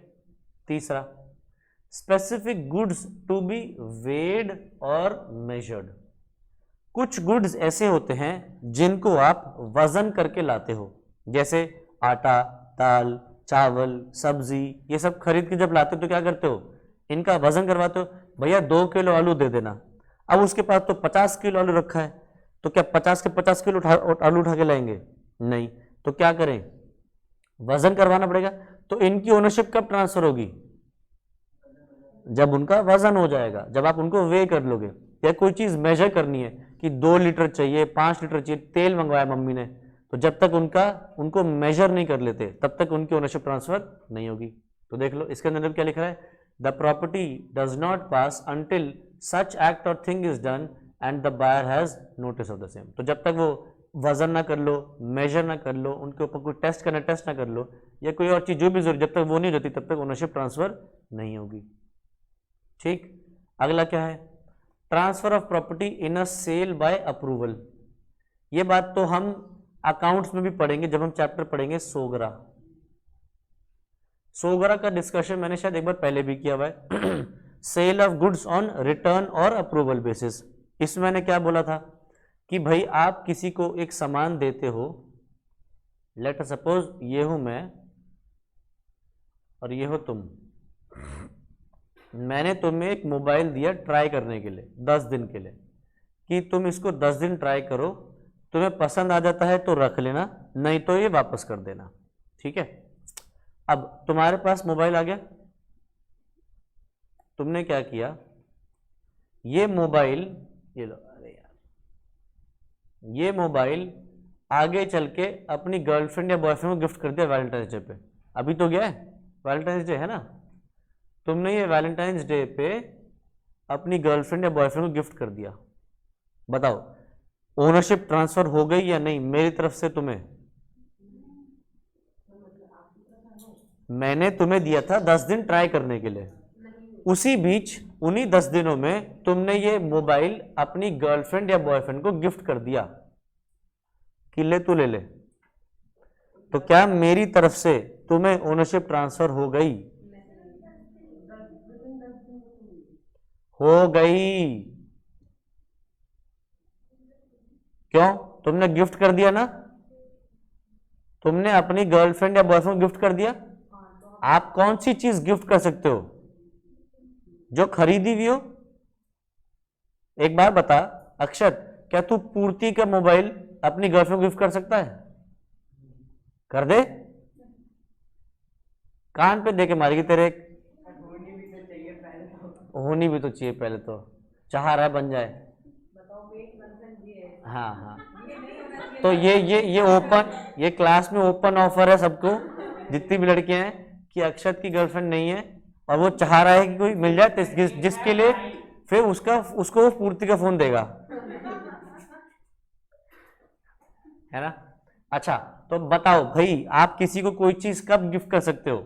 तीसरा specific goods to be weighed or measured। कुछ goods ऐसे होते हैं जिनको आप वजन करके लाते हो, जैसे आटा, दाल, चावल, सब्जी, ये सब खरीद के जब लाते हो तो क्या करते हो, इनका वजन करवाते हो। भैया 2 किलो आलू दे देना। अब उसके पास तो 50 किलो आलू रखा है, तो क्या 50 के 50 किलो आलू उठा के लाएंगे? नहीं। तो क्या करें, वजन करवाना पड़ेगा। तो इनकी ओनरशिप कब ट्रांसफर होगी? जब उनका वजन हो जाएगा, जब आप उनको वे कर लोगे। या कोई चीज मेजर करनी है कि 2 लीटर चाहिए, 5 लीटर चाहिए, तेल मंगवाया मम्मी ने, तो जब तक उनको मेजर नहीं कर लेते तब तक उनकी ओनरशिप ट्रांसफर नहीं होगी। तो देख लो इसके अंदर क्या लिख रहा है, the property does not pass until such act और thing is done and the buyer has notice of the same. तो जब तक वो वजन ना कर लो, मेजर ना कर लो, उनके ऊपर कोई टेस्ट करना टेस्ट ना कर लो, या कोई और चीज जो भी जरूरी, जब तक वो नहीं होती तब तक ओनरशिप ट्रांसफर नहीं होगी। ठीक। अगला क्या है, transfer of property in a sale by approval. ये बात तो हम अकाउंट्स में भी पढ़ेंगे जब हम चैप्टर पढ़ेंगे सोगरा। सोगरा का डिस्कशन मैंने शायद एक बार पहले भी किया हुआ है। Sale of goods on return और अप्रूवल बेसिस। इसमें मैंने क्या बोला था कि भाई आप किसी को एक सामान देते हो, लेट अस सपोज ये हूं मैं और ये हो तुम। मैंने तुम्हें एक मोबाइल दिया ट्राई करने के लिए 10 दिन के लिए, कि तुम इसको 10 दिन ट्राई करो, तुम्हें पसंद आ जाता है तो रख लेना, नहीं तो ये वापस कर देना। ठीक है। अब तुम्हारे पास मोबाइल आ गया, तुमने क्या किया, ये मोबाइल, ये लो, अरे यार, ये मोबाइल आगे चल के अपनी गर्लफ्रेंड या बॉयफ्रेंड को गिफ्ट कर दिया वैलेंटाइंस डे पे। अभी तो गया है, वैलेंटाइंस डे है ना, तुमने ये वैलेंटाइंस डे पे अपनी गर्लफ्रेंड या बॉयफ्रेंड को गिफ्ट कर दिया। बताओ ओनरशिप ट्रांसफर हो गई या नहीं मेरी तरफ से तुम्हें? मैंने तुम्हें दिया था 10 दिन ट्राई करने के लिए, उसी बीच उन्हीं 10 दिनों में तुमने ये मोबाइल अपनी गर्लफ्रेंड या बॉयफ्रेंड को गिफ्ट कर दिया कि ले तू ले ले, तो क्या मेरी तरफ से तुम्हें ओनरशिप ट्रांसफर हो गई? हो गई। क्यों? तुमने गिफ्ट कर दिया ना, तुमने अपनी गर्लफ्रेंड या बॉयफ्रेंड गिफ्ट कर दिया। आप कौन सी चीज गिफ्ट कर सकते हो? जो खरीदी हुई हो। एक बार बता अक्षत, क्या तू पूर्ति का मोबाइल अपनी गर्लफ्रेंड को गिफ्ट कर सकता है? कर दे। कान पे देके मारेगी तेरे। होनी भी तो चाहिए पहले तो, चाह रहा है बन जाए। हाँ हाँ, तो ये ओपन, ये क्लास में ओपन ऑफर है सबको, जितनी भी लड़कियां हैं, कि अक्षत की गर्लफ्रेंड नहीं है और वो चाह रहा है कि कोई मिल जाए जिसके लिए फिर उसको पूर्ति का फोन देगा, है ना। अच्छा तो बताओ भाई, आप किसी को कोई चीज कब गिफ्ट कर सकते हो?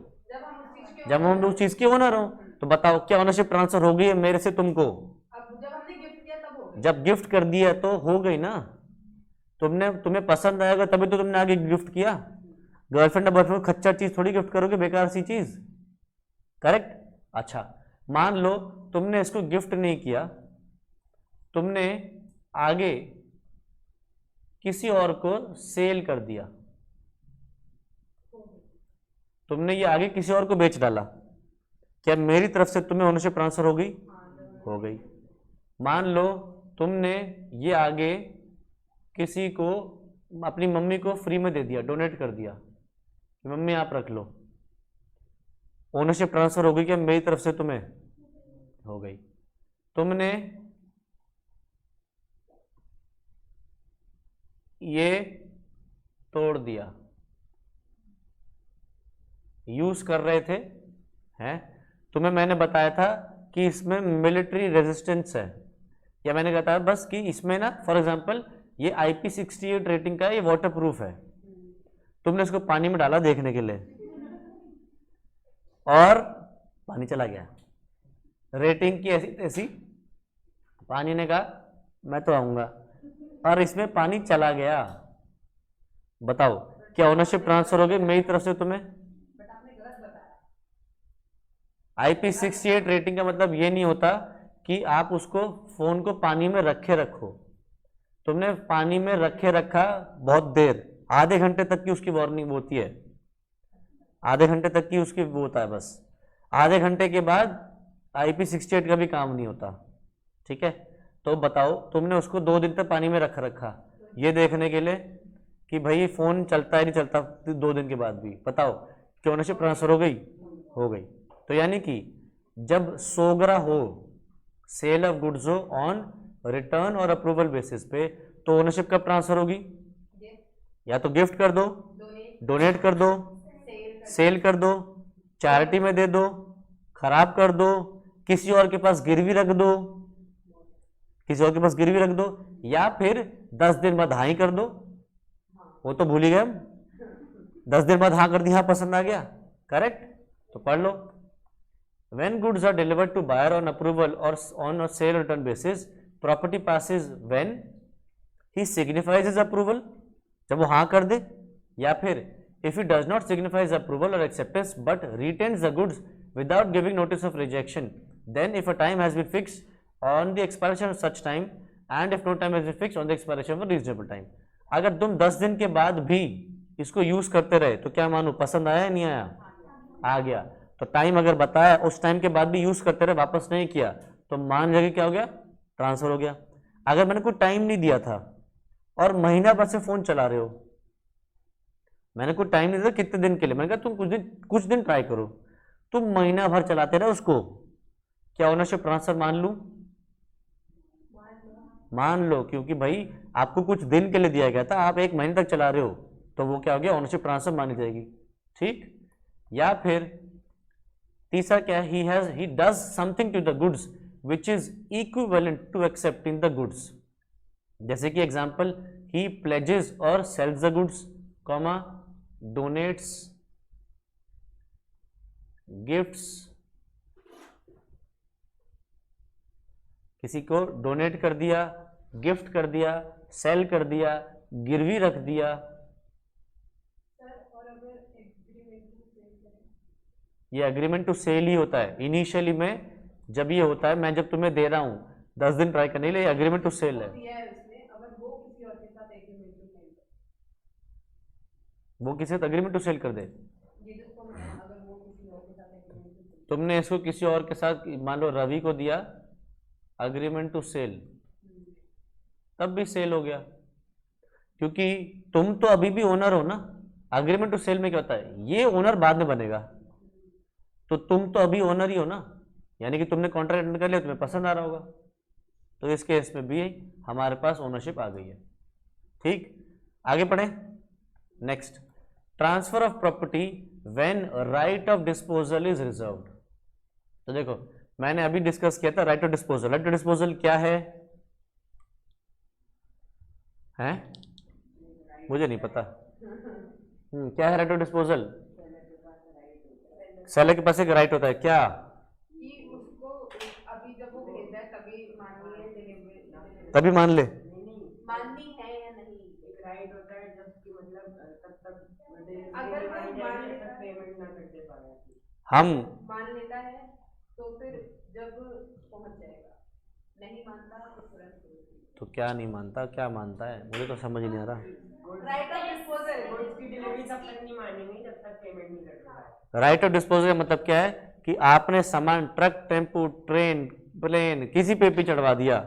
जब हम उस चीज के ओनर हो। तो बताओ क्या ओनरशिप ट्रांसफर हो गई है मेरे से तुमको? जब गिफ्ट कर दिया तो हो गई ना, तुम्हें पसंद आएगा तभी तो तुमने आगे गिफ्ट किया। गर्लफ्रेंड या बॉयफ्रेंड को खच्चर चीज थोड़ी गिफ्ट करोगे, बेकार सी चीज, करेक्ट। अच्छा, मान लो तुमने इसको गिफ्ट नहीं किया, तुमने आगे किसी और को सेल कर दिया, तुमने ये आगे किसी और को बेच डाला, क्या मेरी तरफ से तुम्हें ओनरशिप ट्रांसफर हो गई? हो गई। मान लो तुमने ये आगे किसी को, अपनी मम्मी को फ्री में दे दिया, डोनेट कर दिया, मम्मी आप रख लो, ओनरशिप ट्रांसफर हो गई क्या मेरी तरफ से तुम्हें? हो गई। तुमने ये तोड़ दिया, यूज कर रहे थे, हैं, तुम्हें मैंने बताया था कि इसमें मिलिट्री रेजिस्टेंस है, या मैंने कहा था बस कि इसमें ना फॉर एग्जांपल ये IP68 रेटिंग का है, ये वाटर प्रूफ है, तुमने इसको पानी में डाला देखने के लिए और पानी चला गया, रेटिंग की ऐसी तैसी, पानी ने कहा मैं तो आऊंगा, और इसमें पानी चला गया, बताओ क्या ओनरशिप ट्रांसफर हो गई मेरी तरफ से तुम्हें? IP68 रेटिंग का मतलब ये नहीं होता कि आप उसको फोन को पानी में रखे रखो, तुमने पानी में रखे रखा बहुत देर, आधे घंटे तक की उसकी वार्निंग होती है, आधे घंटे तक की उसकी वो होता है बस, आधे घंटे के बाद IP68 का भी काम नहीं होता, ठीक है। तो बताओ तुमने उसको 2 दिन तक पानी में रख रखा ये देखने के लिए कि भाई फोन चलता है नहीं चलता 2 दिन के बाद भी, बताओ कि ओनरशिप ट्रांसफर हो गई? हो गई। तो यानी कि जब सोगरा हो, सेल ऑफ गुड्स हो ऑन रिटर्न और अप्रूवल बेसिस पे, तो ओनरशिप कब ट्रांसफर होगी? या तो गिफ्ट कर दो, डोनेट कर दो, सेल कर दो, चैरिटी में दे दो, खराब कर दो, किसी और के पास गिरवी रख दो, किसी और के पास गिरवी रख दो, या फिर 10 दिन बाद हाँ ही कर दो, वो तो भूल ही गए हम, 10 दिन बाद हाँ कर दी, हाँ पसंद आ गया, करेक्ट। तो पढ़ लो, when goods are delivered to buyer on approval or on a sale return basis, property passes when he signifies his approval, जब वो हाँ कर दे, या फिर if he does not signify his approval or acceptance but retains the goods without giving notice of rejection, then if a time has been fixed on the expiration of such time and if no time has been fixed on the expiration of a reasonable time। अगर तुम 10 दिन के बाद भी इसको use करते रहे तो क्या मानो पसंद आया नहीं आया? आ गया। तो टाइम अगर बताया उस टाइम के बाद भी यूज करते रहे, वापस नहीं किया, तो मान जगह क्या हो गया? ट्रांसफर हो गया। अगर मैंने कोई टाइम नहीं दिया था और महीना भर से फोन चला रहे हो, मैंने कोई टाइम नहीं दिया कितने दिन के लिए, मैंने कहा तुम कुछ दिन ट्राई करो, तुम महीना भर चलाते रहे उसको, क्या ओनरशिप ट्रांसफर मान लूं? मान लो, क्योंकि भाई आपको कुछ दिन के लिए दिया गया था, आप 1 महीने तक चला रहे हो, तो वो क्या हो गया? ओनरशिप ट्रांसफर मानी जाएगी, ठीक। या फिर तीसरा क्या है? he does something to the goods which is equivalent to accepting the goods, जैसे कि एग्जांपल he pledges और sells the goods, comma donates, gifts, किसी को डोनेट कर दिया, गिफ्ट कर दिया, सेल कर दिया, गिरवी रख दिया। ये एग्रीमेंट टू सेल ही होता है इनिशियली में, जब ये होता है, मैं जब तुम्हें दे रहा हूं 10 दिन ट्राई करने के लिए, एग्रीमेंट टू सेल है। वो किसी एग्रीमेंट टू सेल कर दे, तुमने इसको किसी और के साथ, मान लो रवि को दिया अग्रीमेंट टू सेल, तब भी सेल हो गया, क्योंकि तुम तो अभी भी ओनर हो ना। अग्रीमेंट टू सेल में क्या होता है? ये ओनर बाद में बनेगा, तो तुम तो अभी ओनर ही हो ना, यानी कि तुमने कॉन्ट्रैक्ट कर लिया, तुम्हें पसंद आ रहा होगा, तो इस केस में भी हमारे पास ओनरशिप आ गई है, ठीक। आगे पढ़े, next, transfer of property when right of disposal is reserved. तो देखो मैंने अभी डिस्कस किया था right of disposal. Right of disposal क्या है? मुझे नहीं पता। क्या है राइट ऑफ डिस्पोजल? सेलर के पास एक राइट होता है क्या? कि उसको अभी जब वो भेजा है तभी माननी है डिलीवरी, तभी मान ले। माननी है या नहीं। एक राइट होता है जब कि मतलब तब तक अगर वो मान जब लेता तक है, पेमेंट ना करते पाए। हम मान लेता है तो फिर जब पहुंच जाएगा, नहीं मानता तो तुरंत। तो क्या नहीं मानता, क्या मानता है, मुझे तो समझ ही नहीं आ रहा। राइट ऑफ डिस्पोजल, गुड्स की डिलीवरी तब तक नहीं मानेंगे जब तक पेमेंट नहीं करते पाए। राइट ऑफ डिस्पोजल का मतलब क्या है कि आपने सामान ट्रक, टेम्पू, ट्रेन, प्लेन किसी पे भी चढ़वा दिया,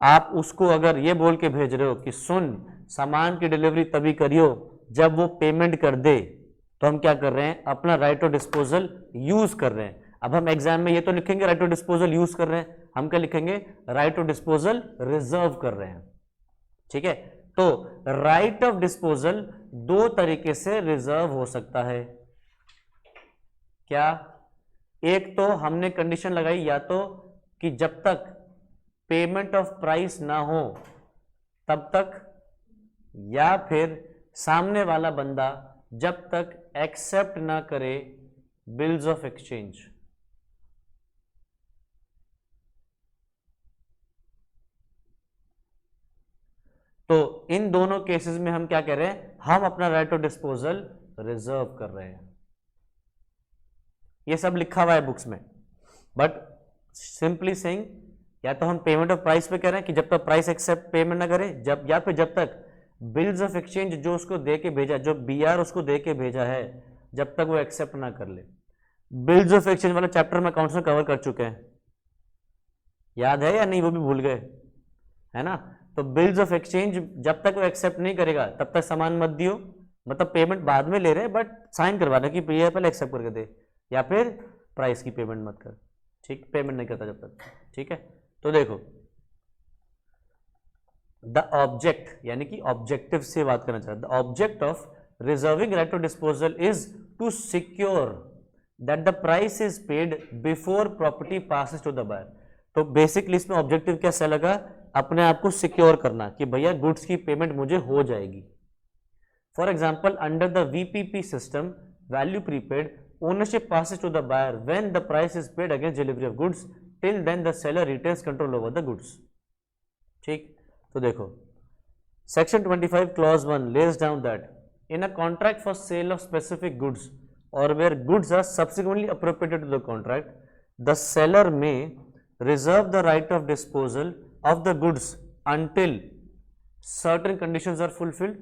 आप उसको अगर ये बोल के भेज रहे हो कि सुन सामान की डिलीवरी तभी करियो जब वो पेमेंट कर दे, तो हम क्या कर रहे हैं, अपना राइट ऑफ डिस्पोजल यूज कर रहे हैं। अब हम एग्जाम में ये तो लिखेंगे राइट ऑफ डिस्पोजल यूज कर रहे हैं, हम क्या लिखेंगे, राइट ऑफ डिस्पोजल रिजर्व कर रहे हैं। ठीक है, तो राइट ऑफ डिस्पोजल दो तरीके से रिजर्व हो सकता है। क्या, एक तो हमने कंडीशन लगाई या तो कि जब तक पेमेंट ऑफ प्राइस ना हो तब तक, या फिर सामने वाला बंदा जब तक एक्सेप्ट ना करे बिल्स ऑफ एक्सचेंज। तो इन दोनों केसेस में हम क्या कह रहे हैं, हम अपना राइट ऑफ डिस्पोजल रिजर्व कर रहे हैं। ये सब लिखा हुआ है बुक्स में, बट सिंपली सेइंग, या तो हम पेमेंट ऑफ प्राइस पे कह रहे हैं कि जब तक प्राइस एक्सेप्ट पेमेंट ना करे, जब, या फिर जब तक बिल्स ऑफ एक्सचेंज जो उसको दे के भेजा, जो बीआर उसको दे के भेजा है, जब तक वो एक्सेप्ट ना कर ले। बिल्स ऑफ एक्सचेंज वाला चैप्टर में अकाउंट्स में कवर कर चुके हैं, याद है या नहीं, वो भी भूल गए, है ना। तो बिल्स ऑफ एक्सचेंज जब तक वो एक्सेप्ट नहीं करेगा तब तक सामान मत दियो, मतलब पेमेंट बाद में ले रहे हैं बट साइन करवा रहे कि भैया पहले एक्सेप्ट करके दे, या फिर प्राइस की पेमेंट मत कर, ठीक, पेमेंट नहीं करता जब तक। ठीक है, तो देखो द ऑब्जेक्ट, यानी कि ऑब्जेक्टिव से बात करना चाहता, the object of reserving right to disposal is to secure that the price is paid before property passes to the buyer. तो बेसिकली इसमें ऑब्जेक्टिव कैसा लगा, अपने आप को सिक्योर करना कि भैया गुड्स की पेमेंट मुझे हो जाएगी। For example, under the VPP system, value prepaid, ownership passes to the buyer when the price is paid against delivery of goods, till then the seller retains control over the goods। ठीक, तो देखो section 25 clause 1 lays down that in a contract for sale of specific goods or where goods are subsequently appropriated to the contract, the seller may reserve the right of disposal of the goods until certain conditions are fulfilled,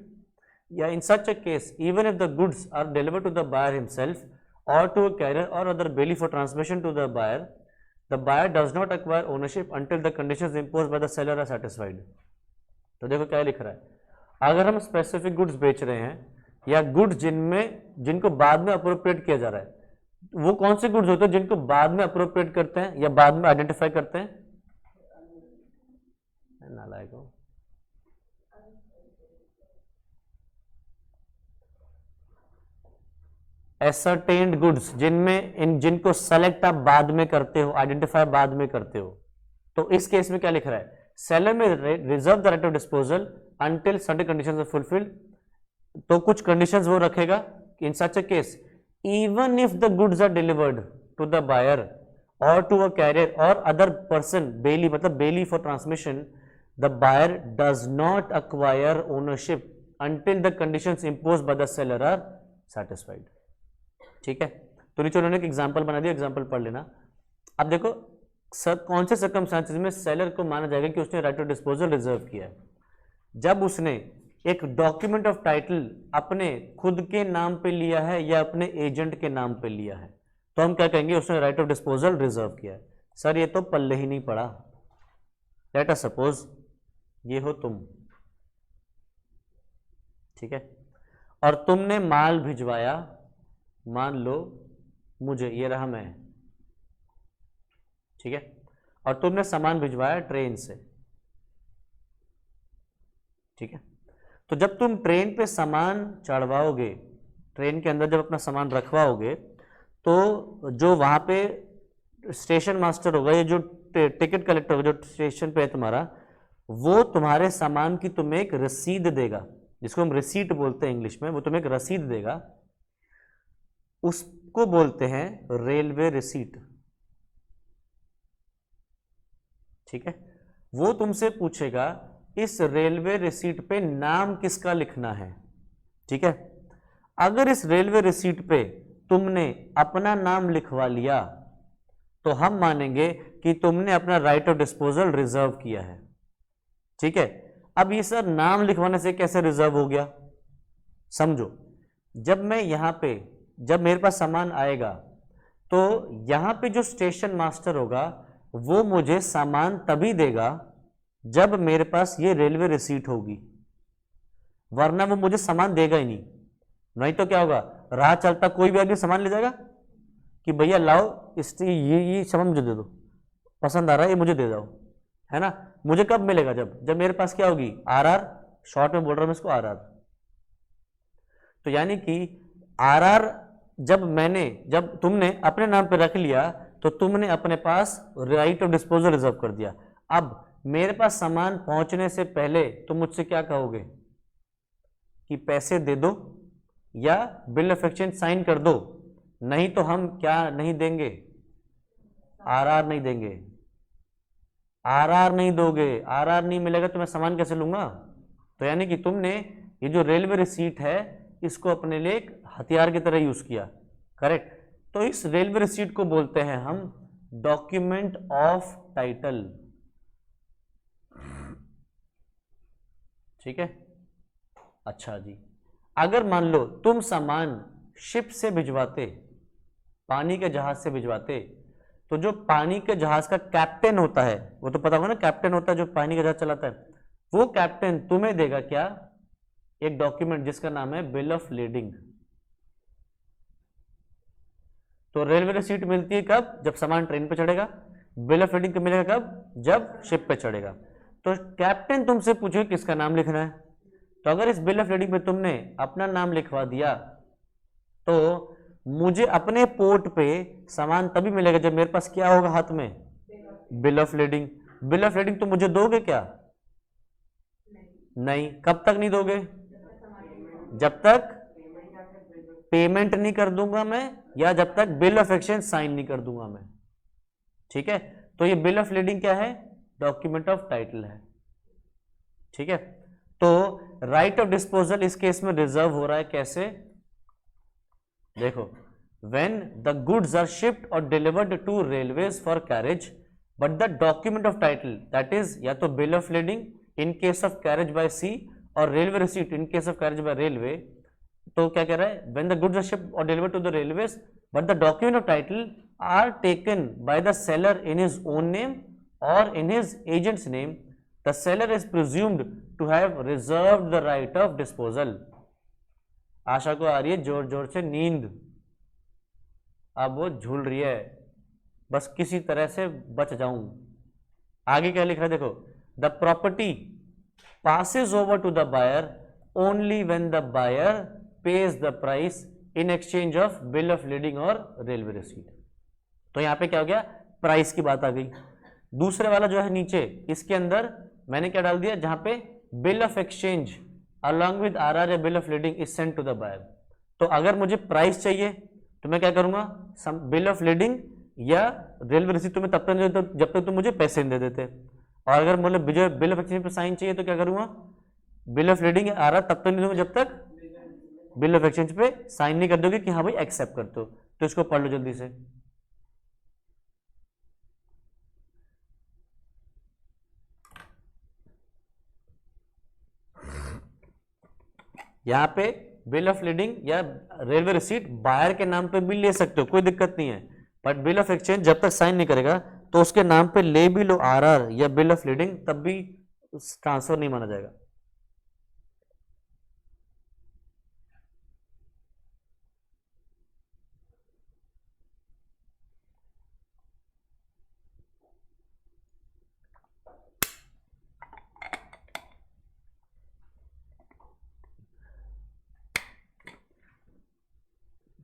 yeah, in such a case even if the goods are delivered to the buyer himself or to a carrier or other bailiff for transmission to the buyer does not acquire ownership until the conditions imposed by the seller are satisfied। तो देखो क्या लिख रहा है, अगर हम specific goods बेच रहे हैं या गुड्स जिनको बाद में अप्रोप्रिएट किया जा रहा है, वो कौन से गुड्स होते हैं जिनको बाद में अप्रोप्रिएट करते हैं या बाद में आइडेंटिफाई करते हैं, नालायक हो, एसर्टेन्ड गुड्स जिनको सेलेक्ट आप बाद में करते हो, आइडेंटिफाई बाद में करते हो। तो इस केस में क्या लिख रहा है, seller may reserve the right of disposal until certain conditions are fulfilled. तो कुछ कंडीशंस वो रखेगा, in such a case even if the goods are delivered to the buyer और to a carrier or other person, bailee मतलब bailee for transmission, the buyer does not acquire ownership until the conditions imposed by the seller are satisfied. ठीक है, तो नीचे उन्होंने एक example बना दिया, एग्जांपल पढ़ लेना। अब देखो कौन से सर्कमस्टांसेस में सेलर को माना जाएगा कि उसने राइट ऑफ डिस्पोजल रिजर्व किया है, जब उसने एक डॉक्यूमेंट ऑफ टाइटल अपने खुद के नाम पे लिया है या अपने एजेंट के नाम पे लिया है, तो हम क्या कहेंगे, उसने राइट ऑफ डिस्पोजल रिजर्व किया है। सर ये तो पल्ले ही नहीं पड़ा, लेट अस सपोज ये हो तुम, ठीक है, और तुमने माल भिजवाया, मान लो मुझे, ये रहा मैं, ठीक है, और तुमने सामान भिजवाया ट्रेन से, ठीक है। तो जब तुम ट्रेन पे सामान चढ़वाओगे, ट्रेन के अंदर जब अपना सामान रखवाओगे, तो जो वहां पे स्टेशन मास्टर होगा, ये जो टिकट कलेक्टर होगा जो स्टेशन पे है तुम्हारा, वो तुम्हारे सामान की तुम्हें एक रसीद देगा, जिसको हम रिसीट बोलते हैं इंग्लिश में, वो तुम्हें एक रसीद देगा, उसको बोलते हैं रेलवे रिसीट। ठीक है, वो तुमसे पूछेगा इस रेलवे रिसीट पे नाम किसका लिखना है। ठीक है, अगर इस रेलवे रिसीट पे तुमने अपना नाम लिखवा लिया तो हम मानेंगे कि तुमने अपना राइट ऑफ डिस्पोजल रिजर्व किया है। ठीक है, अब ये सर नाम लिखवाने से कैसे रिजर्व हो गया, समझो। जब मैं यहां पे, जब मेरे पास सामान आएगा तो यहां पे जो स्टेशन मास्टर होगा वो मुझे सामान तभी देगा जब मेरे पास ये रेलवे रिसीट होगी, वरना वो मुझे सामान देगा ही नहीं। नहीं तो क्या होगा, राह चलता कोई भी आदमी सामान ले जाएगा कि भैया लाओ ये सामान मुझे दे दो, पसंद आ रहा है ये मुझे दे दो, है ना। मुझे कब मिलेगा, जब मेरे पास क्या होगी, आरआर, शॉर्ट में बोल रहा हूं मैं इसको आरआर। तो यानी कि आरआर जब तुमने अपने नाम पे रख लिया तो तुमने अपने पास राइट ऑफ डिस्पोजल रिजर्व कर दिया। अब मेरे पास सामान पहुंचने से पहले तुम मुझसे क्या कहोगे कि पैसे दे दो या बिल ऑफ एक्सचेंज साइन कर दो, नहीं तो हम क्या नहीं देंगे, आरआर नहीं देंगे। आरआर नहीं दोगे, आरआर नहीं मिलेगा तो मैं सामान कैसे लूंगा। तो यानी कि तुमने ये जो रेलवे रिसीट है इसको अपने लिए एक हथियार की तरह यूज किया, करेक्ट। तो इस रेलवे रिसीट को बोलते हैं हम डॉक्यूमेंट ऑफ टाइटल। ठीक है, अच्छा जी, अगर मान लो तुम सामान शिप से भिजवाते, पानी के जहाज से भिजवाते, तो जो पानी के जहाज का कैप्टन होता है, वो तो पता होगा ना, कैप्टन होता है जो पानी का जहाज चलाता है, वो कैप्टन तुम्हें देगा क्या, एक डॉक्यूमेंट जिसका नाम है बिल ऑफ लेडिंग। तो रेलवे रिसीट मिलती है कब, जब सामान ट्रेन पे चढ़ेगा। बिल ऑफ लेडिंग कब मिलेगा, कब, जब शिप पे चढ़ेगा। तो कैप्टन तुमसे पूछे किसका नाम लिखना है, तो अगर इस बिल ऑफ लेडिंग पे तुमने अपना नाम लिखवा दिया तो मुझे अपने पोर्ट पे सामान तभी मिलेगा जब मेरे पास क्या होगा हाथ में, bill of lending. Bill of lending तो मुझे दोगे क्या, नहीं। कब तक नहीं दोगे, जब तक पेमेंट नहीं कर दूंगा मैं, या जब तक बिल ऑफ एक्सचेंज साइन नहीं कर दूंगा मैं। ठीक है, तो ये बिल ऑफ लेडिंग क्या है, डॉक्यूमेंट ऑफ टाइटल है। ठीक है, तो राइट ऑफ डिस्पोजल इस केस में रिजर्व हो रहा है कैसे, देखो, when the goods are shipped or delivered to railways for carriage but the document of title, that is या तो bill of lading in case of carriage by sea और railway receipt in case of carriage by railway, तो क्या कह रहा है, when the goods are shipped or delivered to the railways but the document of title are taken by the seller in his own name or in his agent's name, the seller is presumed to have reserved the right of disposal। आशा को आ रही है जोर जोर से नींद, अब वो झूल रही है, बस किसी तरह से बच जाऊं। आगे क्या लिखा है देखो, the property passes over to the buyer only when the buyer pays the price in exchange of bill of lading और railway receipt। तो यहाँ पे क्या हो गया, प्राइस की बात आ गई। दूसरे वाला जो है नीचे, इसके अंदर मैंने क्या डाल दिया, जहां पे bill of exchange along with RR या bill of leading is sent to the buyer। तो अगर मुझे प्राइस चाहिए तो मैं क्या करूंगा, बिल ऑफ लीडिंग या रेलवे रिसीट तुम्हें तब तक जब तक तुम मुझे पैसे नहीं दे देते, और अगर मतलब बिल ऑफ एक्सचेंज पे साइन चाहिए तो क्या करूंगा, बिल ऑफ लीडिंग आ रहा तब तक नहीं दूंगा जब तक बिल ऑफ एक्सचेंज पे साइन नहीं कर दोगे कि हाँ भाई एक्सेप्ट करते हो। तो इसको पढ़ लो जल्दी से। यहाँ पे बिल ऑफ लीडिंग या रेलवे रिसीट बायर के नाम पे भी ले सकते हो, कोई दिक्कत नहीं है, बट बिल ऑफ एक्सचेंज जब तक साइन नहीं करेगा तो उसके नाम पे ले भी लो आरआर या बिल ऑफ लीडिंग, तब भी ट्रांसफर नहीं माना जाएगा।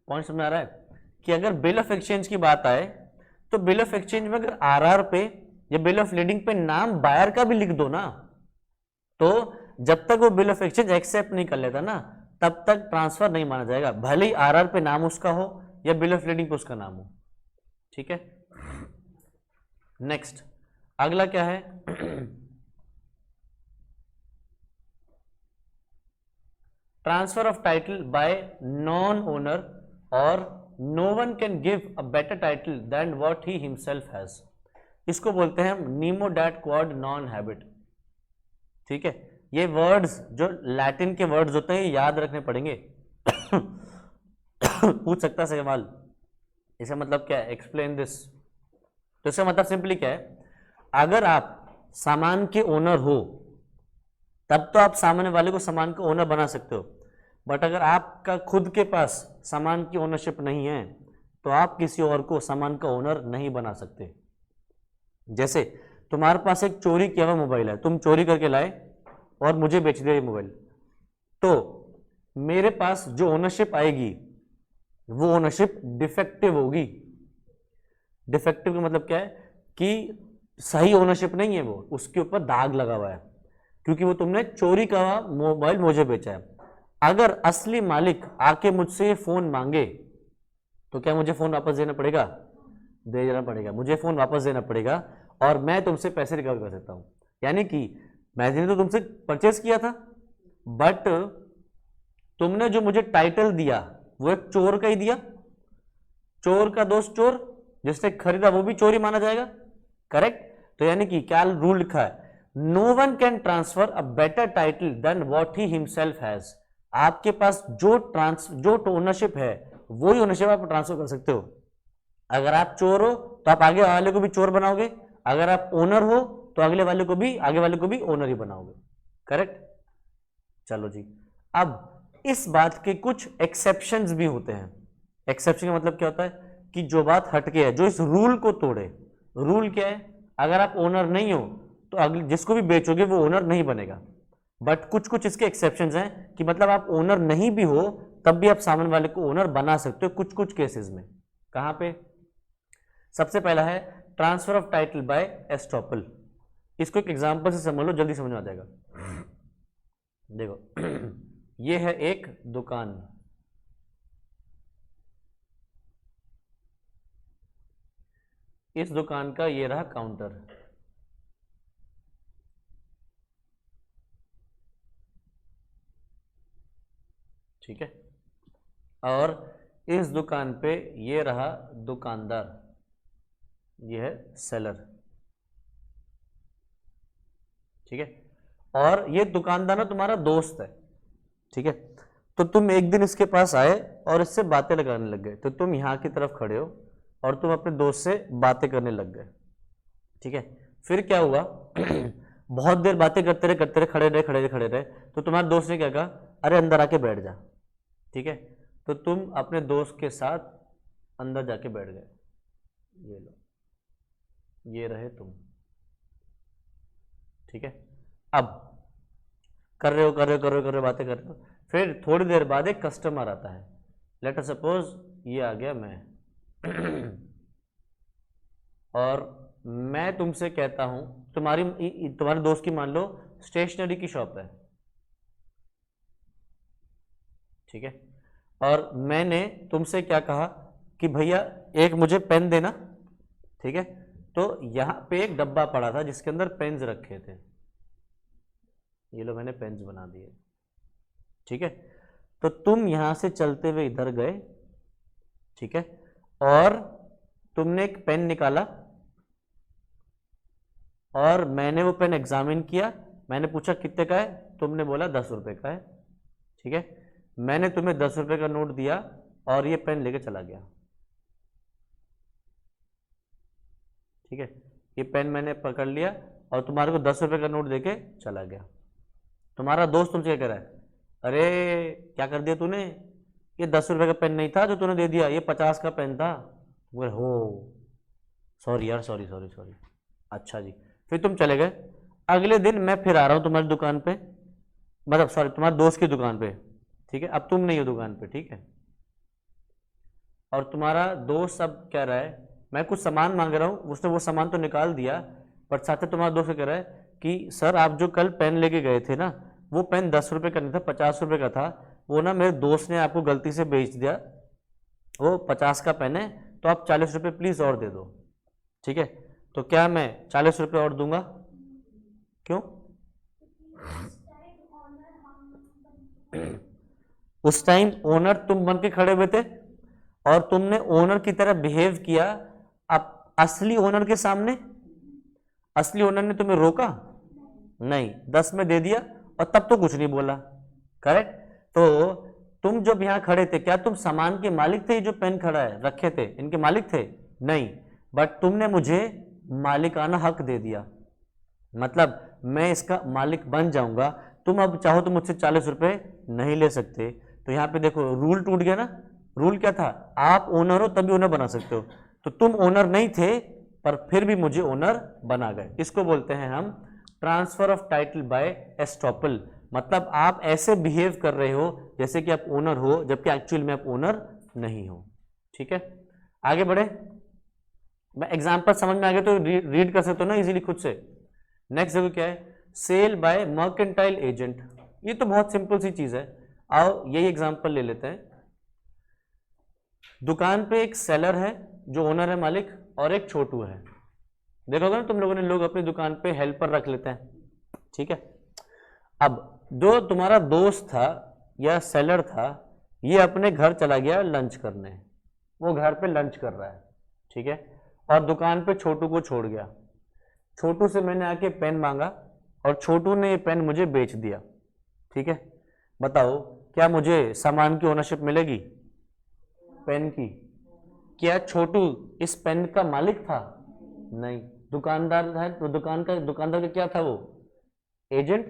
पॉइंट समझ आ रहा है कि अगर बिल ऑफ एक्सचेंज की बात आए तो बिल ऑफ एक्सचेंज में अगर आरआर पे या बिल ऑफ लीडिंग पे नाम बायर का भी लिख दो ना, तो जब तक वो बिल ऑफ एक्सचेंज एक्सेप्ट नहीं कर लेता ना तब तक ट्रांसफर नहीं माना जाएगा, भले ही आरआर पे नाम उसका हो या बिल ऑफ लीडिंग पे उसका नाम हो। ठीक है, नेक्स्ट, अगला क्या है? Transfer of title by non owner और no one can give a better title than what he himself has. इसको बोलते हैं हम nemo dat quod non habet. ठीक है, ये वर्ड्स जो लैटिन के वर्ड्स होते हैं याद रखने पड़ेंगे। पूछ सकता सवाल, इसका मतलब क्या है? Explain this. तो इसका मतलब सिंपली क्या है, अगर आप सामान के ओनर हो तब तो आप सामने वाले को सामान का ओनर बना सकते हो, बट अगर आपका खुद के पास सामान की ओनरशिप नहीं है तो आप किसी और को सामान का ओनर नहीं बना सकते। जैसे तुम्हारे पास एक चोरी किया हुआ मोबाइल है, तुम चोरी करके लाए और मुझे बेच दिया ये मोबाइल, तो मेरे पास जो ओनरशिप आएगी वो ओनरशिप डिफेक्टिव होगी। डिफेक्टिव का मतलब क्या है कि सही ओनरशिप नहीं है, वो उसके ऊपर दाग लगा हुआ है क्योंकि वो तुमने चोरी का मोबाइल मुझे बेचा है। अगर असली मालिक आके मुझसे ये फोन मांगे तो क्या मुझे फोन वापस देना पड़ेगा? दे देना पड़ेगा, मुझे फोन वापस देना पड़ेगा और मैं तुमसे पैसे रिकवर कर सकता हूं। यानी कि मैंने तो तुमसे परचेस किया था, बट तुमने जो मुझे टाइटल दिया वो एक चोर का ही दिया। चोर का दोस्त चोर, जिसने खरीदा वो भी चोरी माना जाएगा। करेक्ट? तो यानी कि क्या रूल लिखा है? No one can transfer a better title than what he himself has. आपके पास जो ओनरशिप है वही ओनरशिप आप ट्रांसफर कर सकते हो। अगर आप चोर हो तो आप आगे वाले को भी चोर बनाओगे, अगर आप ओनर हो तो आगे वाले को भी ओनर ही बनाओगे। करेक्ट? चलो जी, अब इस बात के कुछ एक्सेप्शंस भी होते हैं। एक्सेप्शन का मतलब क्या होता है कि जो बात हटके है, जो इस रूल को तोड़े। रूल क्या है? अगर आप ओनर नहीं हो तो अगले जिसको भी बेचोगे वो ओनर नहीं बनेगा। बट कुछ कुछ इसके एक्सेप्शंस हैं कि मतलब आप ओनर नहीं भी हो तब भी आप सामने वाले को ओनर बना सकते हो कुछ कुछ केसेस में। कहां पे? सबसे पहला है transfer of title bye estoppel. इसको एक एग्जांपल से समझ लो, जल्दी समझ में आ जाएगा। देखो ये है एक दुकान, इस दुकान का ये रहा काउंटर। ठीक है, और इस दुकान पे ये रहा दुकानदार, ये है सेलर। ठीक है, और ये दुकानदार ना तुम्हारा दोस्त है। ठीक है, तो तुम एक दिन इसके पास आए और इससे बातें लगाने लग गए। तो तुम यहाँ की तरफ खड़े हो और तुम अपने दोस्त से बातें करने लग गए। ठीक है, फिर क्या हुआ? बहुत देर बातें करते रहे, खड़े रहे। तो तुम्हारे दोस्त ने क्या कहा? अरे अंदर आके बैठ जा। ठीक है, तो तुम अपने दोस्त के साथ अंदर जाके बैठ गए। ये लो, ये रहे तुम। ठीक है, अब कर रहे हो बातें कर रहे हो। फिर थोड़ी देर बाद एक कस्टमर आता है। लेट अस सपोज ये आ गया मैं, और मैं तुमसे कहता हूं, तुम्हारे दोस्त की मान लो स्टेशनरी की शॉप है। ठीक है, और मैंने तुमसे क्या कहा कि भैया एक मुझे पेन देना। ठीक है, तो यहां पे एक डब्बा पड़ा था जिसके अंदर पेन्स रखे थे। ये लो मैंने पेन्स बना दिए। ठीक है, तो तुम यहां से चलते हुए इधर गए। ठीक है, और तुमने एक पेन निकाला और मैंने वो पेन एग्जामिन किया। मैंने पूछा कितने का है, तुमने बोला 10 रुपए का है। ठीक है, मैंने तुम्हें 10 रुपए का नोट दिया और ये पेन लेके चला गया। ठीक है, ये पेन मैंने पकड़ लिया और तुम्हारे को 10 रुपए का नोट देके चला गया। तुम्हारा दोस्त तुमसे क्या कह रहा है? अरे क्या कर दिया तूने, ये 10 रुपए का पेन नहीं था जो तूने दे दिया, ये 50 का पेन था। बोले हो सॉरी यार, सॉरी। अच्छा जी, फिर तुम चले गए। अगले दिन मैं फिर आ रहा हूँ तुम्हारी दुकान पे, मतलब सॉरी तुम्हारे दोस्त की दुकान पे। ठीक है, अब तुम नहीं हो दुकान पे। ठीक है, और तुम्हारा दोस्त अब कह रहा है मैं कुछ सामान मांग रहा हूँ, उसने वो सामान तो निकाल दिया, पर साथ ही तुम्हारा दोस्त कह रहा है कि सर आप जो कल पेन लेके गए थे ना, वो पेन 10 रुपए का नहीं था, 50 रुपए का था। वो ना मेरे दोस्त ने आपको गलती से बेच दिया, वो 50 का पेन है, तो आप 40 रुपए प्लीज और दे दो। ठीक है, तो क्या मैं 40 रुपये और दूंगा? क्यों? उस टाइम ओनर तुम बन के खड़े हुए थे और तुमने ओनर की तरह बिहेव किया अब असली ओनर के सामने। असली ओनर ने तुम्हें रोका नहीं, 10 में दे दिया और तब तो कुछ नहीं बोला, करेक्ट? तो तुम जब यहां खड़े थे क्या तुम सामान के मालिक थे? जो पेन खड़ा है रखे थे इनके मालिक थे? नहीं, बट तुमने मुझे मालिकाना हक दे दिया, मतलब मैं इसका मालिक बन जाऊंगा। तुम अब चाहो तो मुझसे 40 रुपए नहीं ले सकते। तो यहाँ पे देखो रूल टूट गया ना। रूल क्या था? आप ओनर हो तभी ओनर बना सकते हो। तो तुम ओनर नहीं थे पर फिर भी मुझे ओनर बना गए। इसको बोलते हैं हम transfer of title bye estoppel. मतलब आप ऐसे बिहेव कर रहे हो जैसे कि आप ओनर हो जबकि एक्चुअल में आप ओनर नहीं हो। ठीक है, आगे बढ़े। मैं एग्जांपल समझ में आ गया तो रीड कर सकते हो ना इजीली खुद से। नेक्स्ट देखो क्या है, सेल बाय मर्केंटाइल एजेंट। ये तो बहुत सिंपल सी चीज है, आओ यही एग्जांपल ले लेते हैं। दुकान पे एक सेलर है जो ओनर है मालिक, और एक छोटू है। देखोगे ना तुम लोगों ने, लोग अपनी दुकान पे हेल्पर रख लेते हैं, ठीक है। अब जो तुम्हारा दोस्त था या सेलर था, ये अपने घर चला गया लंच करने, वो घर पे लंच कर रहा है, ठीक है, और दुकान पे छोटू को छोड़ गया। छोटू से मैंने आके पेन मांगा और छोटू ने ये पेन मुझे बेच दिया, ठीक है। बताओ क्या मुझे सामान की ओनरशिप मिलेगी? पेन की। क्या छोटू इस पेन का मालिक था? नहीं, दुकानदार है। तो दुकानदार का क्या था? वो एजेंट।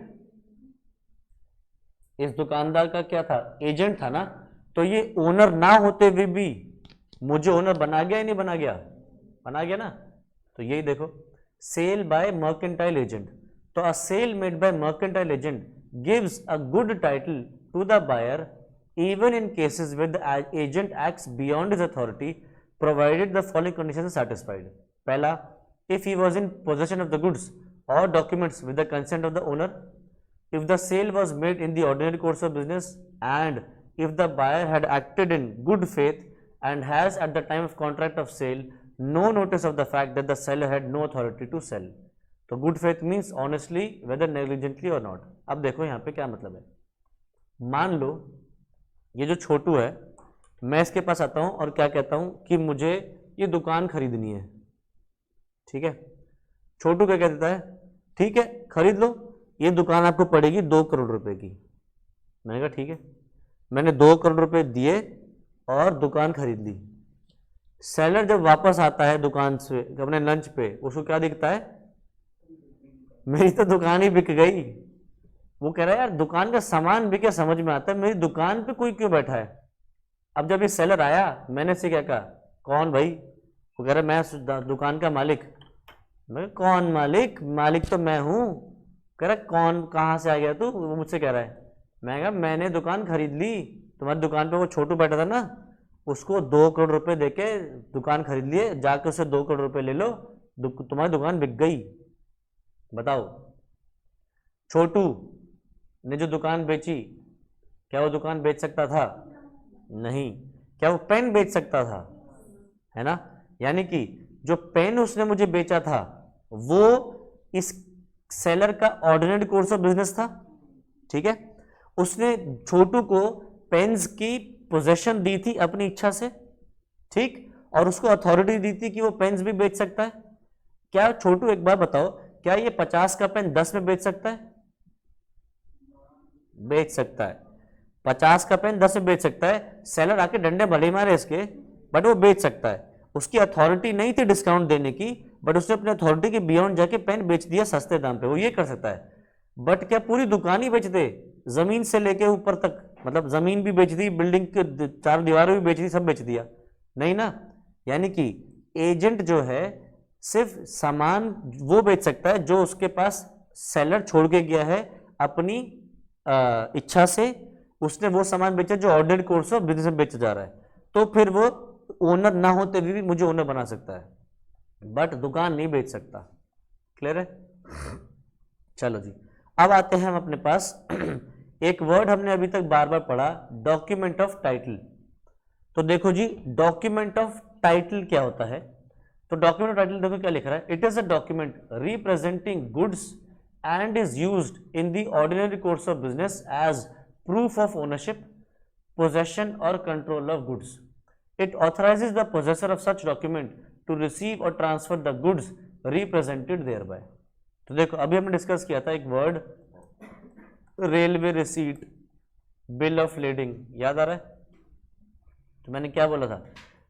इस दुकानदार का क्या था? एजेंट था ना। तो ये ओनर ना होते हुए भी मुझे ओनर बना गया या नहीं बना गया? बना गया ना। तो यही देखो, सेल बाय मर्केंटाइल एजेंट। तो a sale made by mercantile agent gives a good title to the buyer even in cases where the agent acts beyond his authority, provided the following conditions are satisfied. पहला, if he was in possession of the goods or documents with the consent of the owner, if the sale was made in the ordinary course of business, and if the buyer had acted in good faith and has at the time of contract of sale no notice of the fact that the seller had no authority to sell. तो good faith means honestly whether negligently or not. अब देखो यहाँ पे क्या मतलब है। मान लो ये जो छोटू है, मैं इसके पास आता हूं और क्या कहता हूं कि मुझे ये दुकान खरीदनी है, ठीक है। छोटू क्या कह देता है? ठीक है खरीद लो, ये दुकान आपको पड़ेगी 2 करोड़ रुपए की। मैंने कहा ठीक है, मैंने 2 करोड़ रुपए दिए और दुकान खरीद ली। सेलर जब वापस आता है दुकान से अपने लंच पे, उसको क्या दिखता है? मेरी तो दुकान ही बिक गई। वो कह रहा है यार दुकान का सामान भी क्या समझ में आता है, मेरी दुकान पे कोई क्यों बैठा है। अब जब ये सेलर आया, मैंने से क्या कहा, कौन भाई? वो कह रहा मैं दुकान का मालिक। मैं कौन मालिक? मालिक तो मैं हूं। कह रहा कौन, कहाँ से आ गया तू? वो मुझसे कह रहा है। मैं कहा मैंने दुकान खरीद ली, तुम्हारी दुकान पे वो छोटू बैठा था ना, उसको 2 करोड़ रुपए देके दुकान खरीद लिए, जाके उसे 2 करोड़ रुपए ले लो, तुम्हारी दुकान बिक गई। बताओ, छोटू ने जो दुकान बेची, क्या वो दुकान बेच सकता था? नहीं। क्या वो पेन बेच सकता था? है ना। यानी कि जो पेन उसने मुझे बेचा था वो इस सेलर का ऑर्डिनरी कोर्स ऑफ बिजनेस था, ठीक है। उसने छोटू को पेन्स की पोजेशन दी थी अपनी इच्छा से, ठीक, और उसको अथॉरिटी दी थी कि वो पेन्स भी बेच सकता है। क्या छोटू, एक बार बताओ, क्या ये 50 का पेन 10 में बेच सकता है? बेच सकता है। 50 का पेन 10 में बेच सकता है। सेलर आके डंडे भले मारे इसके, बट वो बेच सकता है। उसकी अथॉरिटी नहीं थी डिस्काउंट देने की, बट उसने अपने अथॉरिटी के बियॉन्ड जाके पेन बेच दिया सस्ते दाम पे, वो ये कर सकता है। बट क्या पूरी दुकान ही बेच दे, जमीन से लेके ऊपर तक, मतलब जमीन भी बेच दी, बिल्डिंग के 4 दीवारें भी बेच दी, सब बेच दिया? नहीं ना। यानी कि एजेंट जो है सिर्फ सामान वो बेच सकता है जो उसके पास सेलर छोड़ के गया है अपनी इच्छा से। उसने वो सामान बेचा जो ऑर्डिनरी कोर्स ऑफ बिजनेस में बेचा जा रहा है, तो फिर वो ओनर ना होते हुए भी मुझे ओनर बना सकता है, बट दुकान नहीं बेच सकता। क्लियर है? चलो जी, अब आते हैं हम अपने पास एक वर्ड हमने अभी तक बार बार पढ़ा, डॉक्यूमेंट ऑफ टाइटल। तो देखो जी, डॉक्यूमेंट ऑफ टाइटल क्या होता है? तो डॉक्यूमेंट टाइटल देखो क्या लिख रहा है, it is a document representing goods and is used in the ordinary course of business as proof of ownership, possession or control of goods. It authorizes the possessor of such document to receive or transfer the goods represented thereby. तो देखो अभी हमने discuss किया था एक word railway receipt, bill of lending, याद आ रहा है? तो मैंने क्या बोला था,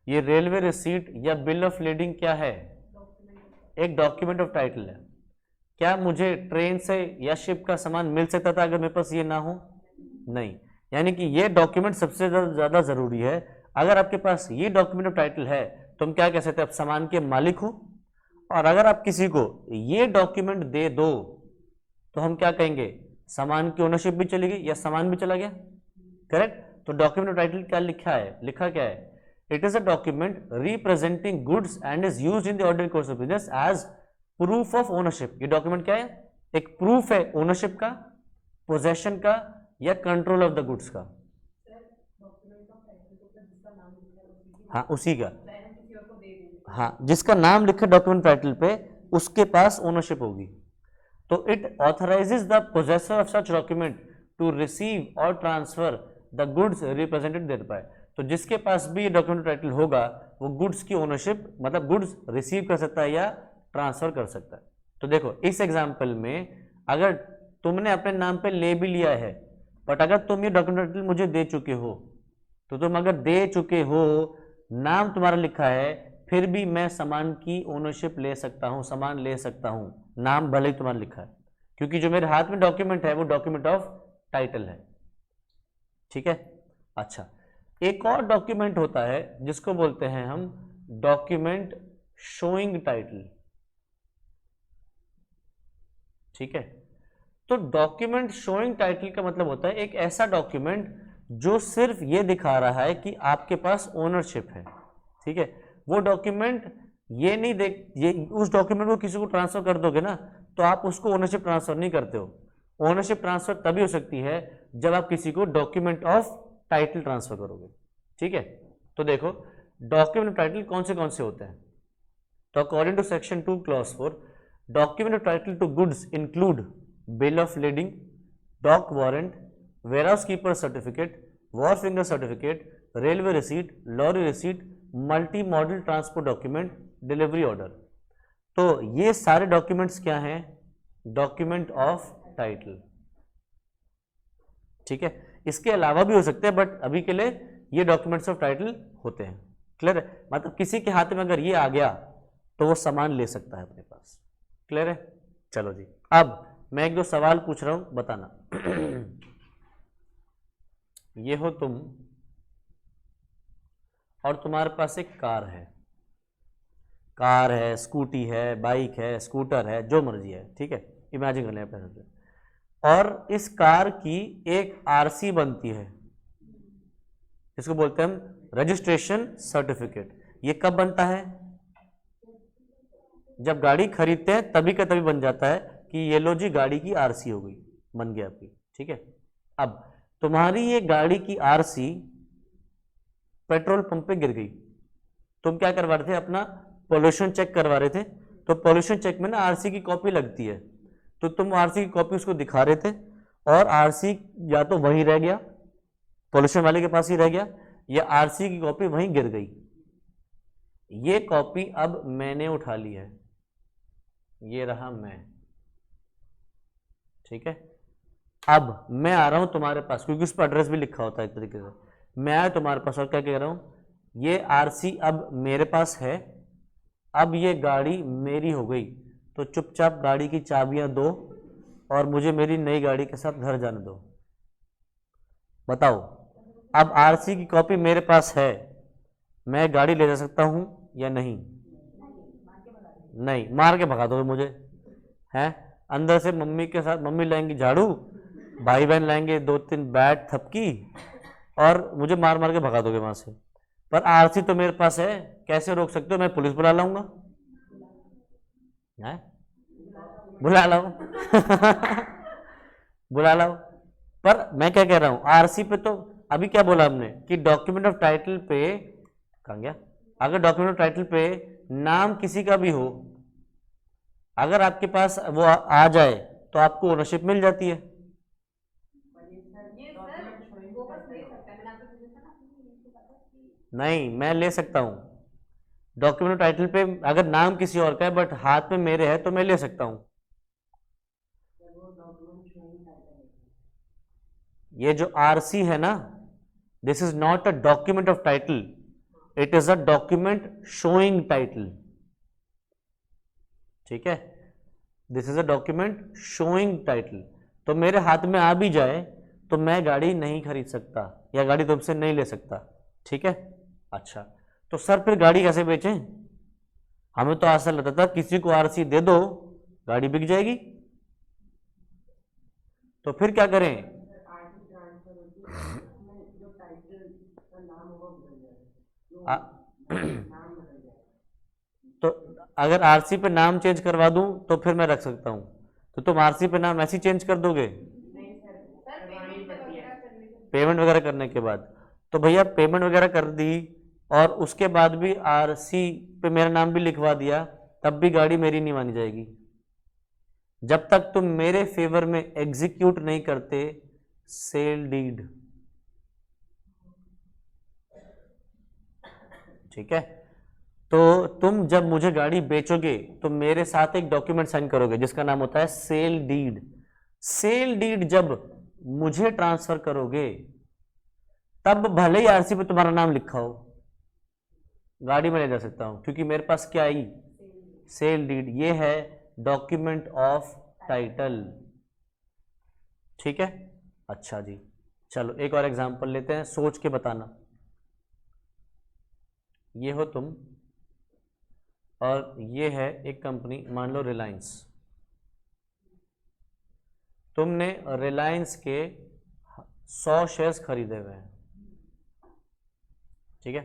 ये रेलवे रिसीट या बिल ऑफ लेडिंग क्या है? एक डॉक्यूमेंट ऑफ टाइटल है। क्या मुझे ट्रेन से या शिप का सामान मिल सकता था अगर मेरे पास ये ना हो? नहीं। यानी कि ये डॉक्यूमेंट सबसे ज़्यादा ज़रूरी है। अगर आपके पास ये डॉक्यूमेंट ऑफ टाइटल है तो हम क्या कह सकते हैं, आप सामान के मालिक हो। और अगर आप किसी को ये डॉक्यूमेंट दे दो तो हम क्या कहेंगे, सामान की ओनरशिप भी चली गई या सामान भी चला गया। करेक्ट। तो डॉक्यूमेंट ऑफ टाइटल क्या लिखा है, लिखा क्या है, it is a document representing goods and is used in the ordinary course of business as proof of ownership. ये डॉक्यूमेंट क्या है, एक प्रूफ है ओनरशिप का, पोजेशन का या कंट्रोल ऑफ द गुड्स का। हाँ उसी का, हाँ जिसका नाम लिखा डॉक्यूमेंट टाइटल पे उसके पास ओनरशिप होगी। तो it authorizes the possessor of such document to receive or transfer the goods represented thereby. तो जिसके पास भी डॉक्यूमेंट टाइटल होगा वो गुड्स की ओनरशिप, मतलब गुड्स रिसीव कर सकता है या ट्रांसफर कर सकता है। तो देखो इस एग्जाम्पल में अगर तुमने अपने नाम पे ले भी लिया है, बट अगर तुम ये डॉक्यूमेंट टाइटल मुझे दे चुके हो, तो तुम अगर दे चुके हो, नाम तुम्हारा लिखा है, फिर भी मैं सामान की ओनरशिप ले सकता हूँ, सामान ले सकता हूँ, नाम भले ही तुम्हारा लिखा है, क्योंकि जो मेरे हाथ में डॉक्यूमेंट है वो डॉक्यूमेंट ऑफ टाइटल है। ठीक है। अच्छा, एक और डॉक्यूमेंट होता है जिसको बोलते हैं हम डॉक्यूमेंट शोइंग टाइटल। ठीक है। तो डॉक्यूमेंट शोइंग टाइटल का मतलब होता है एक ऐसा डॉक्यूमेंट जो सिर्फ ये दिखा रहा है कि आपके पास ओनरशिप है। ठीक है। वो डॉक्यूमेंट ये नहीं देख, ये उस डॉक्यूमेंट को किसी को ट्रांसफर कर दोगे ना तो आप उसको ओनरशिप ट्रांसफर नहीं करते हो। ओनरशिप ट्रांसफर तभी हो सकती है जब आप किसी को डॉक्यूमेंट ऑफ टाइटल ट्रांसफर करोगे। ठीक है। तो देखो डॉक्यूमेंट ऑफ टाइटल कौन से होते हैं। तो according to section 2 clause 4, document of title to goods include bill of lading, dock warrant, warehouse keeper certificate, wharfinger certificate, railway receipt, lorry receipt, multi modal transport document, delivery order. तो ये सारे documents क्या हैं, document of title. ठीक है। इसके अलावा भी हो सकते हैं बट अभी के लिए ये डॉक्यूमेंट्स ऑफ टाइटल होते हैं। क्लियर है। मतलब किसी के हाथ में अगर ये आ गया तो वो सामान ले सकता है अपने पास। क्लियर है। चलो जी, अब मैं एक दो सवाल पूछ रहा हूं, बताना। ये हो तुम और तुम्हारे पास एक कार है, स्कूटी है, बाइक है, स्कूटर है, जो मर्जी है। ठीक है। इमेजिन कर लें अपने से। और इस कार की एक आरसी बनती है, इसको बोलते हैं हम रजिस्ट्रेशन सर्टिफिकेट। ये कब बनता है, जब गाड़ी खरीदते हैं तभी का तभी बन जाता है कि ये लो जी गाड़ी की आरसी हो गई, बन गया आपकी। ठीक है। अब तुम्हारी ये गाड़ी की आरसी पेट्रोल पंप पे गिर गई, तुम क्या करवा रहे थे, अपना पोल्यूशन चेक करवा रहे थे। तो पोल्यूशन चेक में ना आरसी की कॉपी लगती है, तो तुम आरसी की कॉपी उसको दिखा रहे थे और आरसी या तो वहीं रह गया, पोल्यूशन वाले के पास ही रह गया, या आरसी की कॉपी वहीं गिर गई। ये कॉपी अब मैंने उठा ली है, ये रहा मैं। ठीक है। अब मैं आ रहा हूं तुम्हारे पास, क्योंकि उस पर एड्रेस भी लिखा होता है एक तरीके से। मैं आया तुम्हारे पास और क्या कह रहा हूं, ये आरसी अब मेरे पास है, अब ये गाड़ी मेरी हो गई, तो चुपचाप गाड़ी की चाबियां दो और मुझे मेरी नई गाड़ी के साथ घर जाने दो। बताओ, अब आरसी की कॉपी मेरे पास है, मैं गाड़ी ले जा सकता हूं या नहीं? नहीं, मार के भगा दोगे मुझे, हैं? अंदर से मम्मी के साथ, मम्मी लाएंगी झाड़ू, भाई बहन लाएंगे 2-3 बैट थपकी और मुझे मार मार के भगा दोगे वहां से। पर आरसी तो मेरे पास है, कैसे रोक सकते हो? मैं पुलिस बुला लाऊंगा, बुला लाओ। बुला लाओ। पर मैं क्या कह रहा हूं, आरसी पे तो अभी क्या बोला हमने कि डॉक्यूमेंट ऑफ टाइटल पे, कहां गया, अगर डॉक्यूमेंट ऑफ टाइटल पे नाम किसी का भी हो, अगर आपके पास वो आ जाए तो आपको ओनरशिप मिल जाती है। ये सर वो बस ले सकता है, मैंने आपको पूछा था ना, आपने मुझे पता कि नहीं, मैं ले सकता हूँ डॉक्यूमेंट टाइटल पे, अगर नाम किसी और का है बट हाथ में मेरे है तो मैं ले सकता हूँ। ये जो आरसी है ना, this is not a document of title, it is a document showing title. ठीक है, this is a document showing title. तो मेरे हाथ में आ भी जाए तो मैं गाड़ी नहीं खरीद सकता या गाड़ी तुमसे नहीं ले सकता। ठीक है, अच्छा, तो सर फिर गाड़ी कैसे बेचें? हमें तो ऐसा लगता था किसी को आरसी दे दो गाड़ी बिक जाएगी, तो फिर क्या करें? आरसी ट्रांसफर होती है उसमें जो टाइटल का नाम होगा बदल जाएगा, आ, नाम बदल जाएगा। तो अगर आरसी पे नाम चेंज करवा दूं तो फिर मैं रख सकता हूं, तो तुम आरसी पे नाम ऐसे ही चेंज कर दोगे नहीं सर, सर करवानी पेमेंट पड़ती है। वगैरह करने के पेमेंट वगैरह करने के बाद? तो भैया पेमेंट वगैरह कर दी और उसके बाद भी आरसी पे मेरा नाम भी लिखवा दिया, तब भी गाड़ी मेरी नहीं मानी जाएगी जब तक तुम मेरे फेवर में एग्जीक्यूट नहीं करते सेल डीड। ठीक है, तो तुम जब मुझे गाड़ी बेचोगे तो मेरे साथ एक डॉक्यूमेंट साइन करोगे जिसका नाम होता है सेल डीड। सेल डीड जब मुझे ट्रांसफर करोगे तब भले ही आरसी पे तुम्हारा नाम लिखा हो, गाड़ी में ले जा सकता हूं, क्योंकि मेरे पास क्या आई? Sale deed. ये है डॉक्यूमेंट ऑफ टाइटल। ठीक है, अच्छा जी, चलो एक और एग्जांपल लेते हैं, सोच के बताना। ये हो तुम और ये है एक कंपनी, मान लो रिलायंस। तुमने रिलायंस के 100 शेयर्स खरीदे हुए हैं। ठीक है,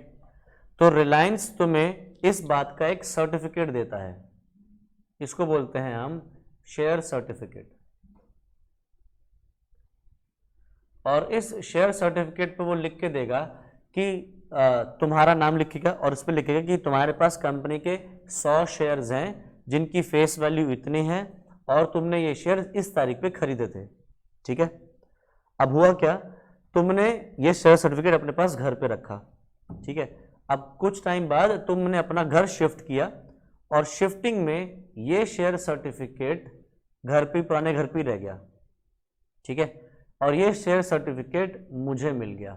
तो रिलायंस तुम्हें इस बात का एक सर्टिफिकेट देता है, इसको बोलते हैं हम शेयर सर्टिफिकेट। और इस शेयर सर्टिफिकेट पे वो लिख के देगा कि तुम्हारा नाम लिखेगा और उस पर लिखेगा कि तुम्हारे पास कंपनी के 100 शेयर्स हैं जिनकी फेस वैल्यू इतनी है और तुमने ये शेयर इस तारीख पे खरीदे थे। ठीक है, अब हुआ क्या, तुमने ये शेयर सर्टिफिकेट अपने पास घर पे रखा। ठीक है, अब कुछ टाइम बाद तुमने अपना घर शिफ्ट किया और शिफ्टिंग में ये शेयर सर्टिफिकेट घर पे, पुराने घर पे रह गया। ठीक है, और ये शेयर सर्टिफिकेट मुझे मिल गया।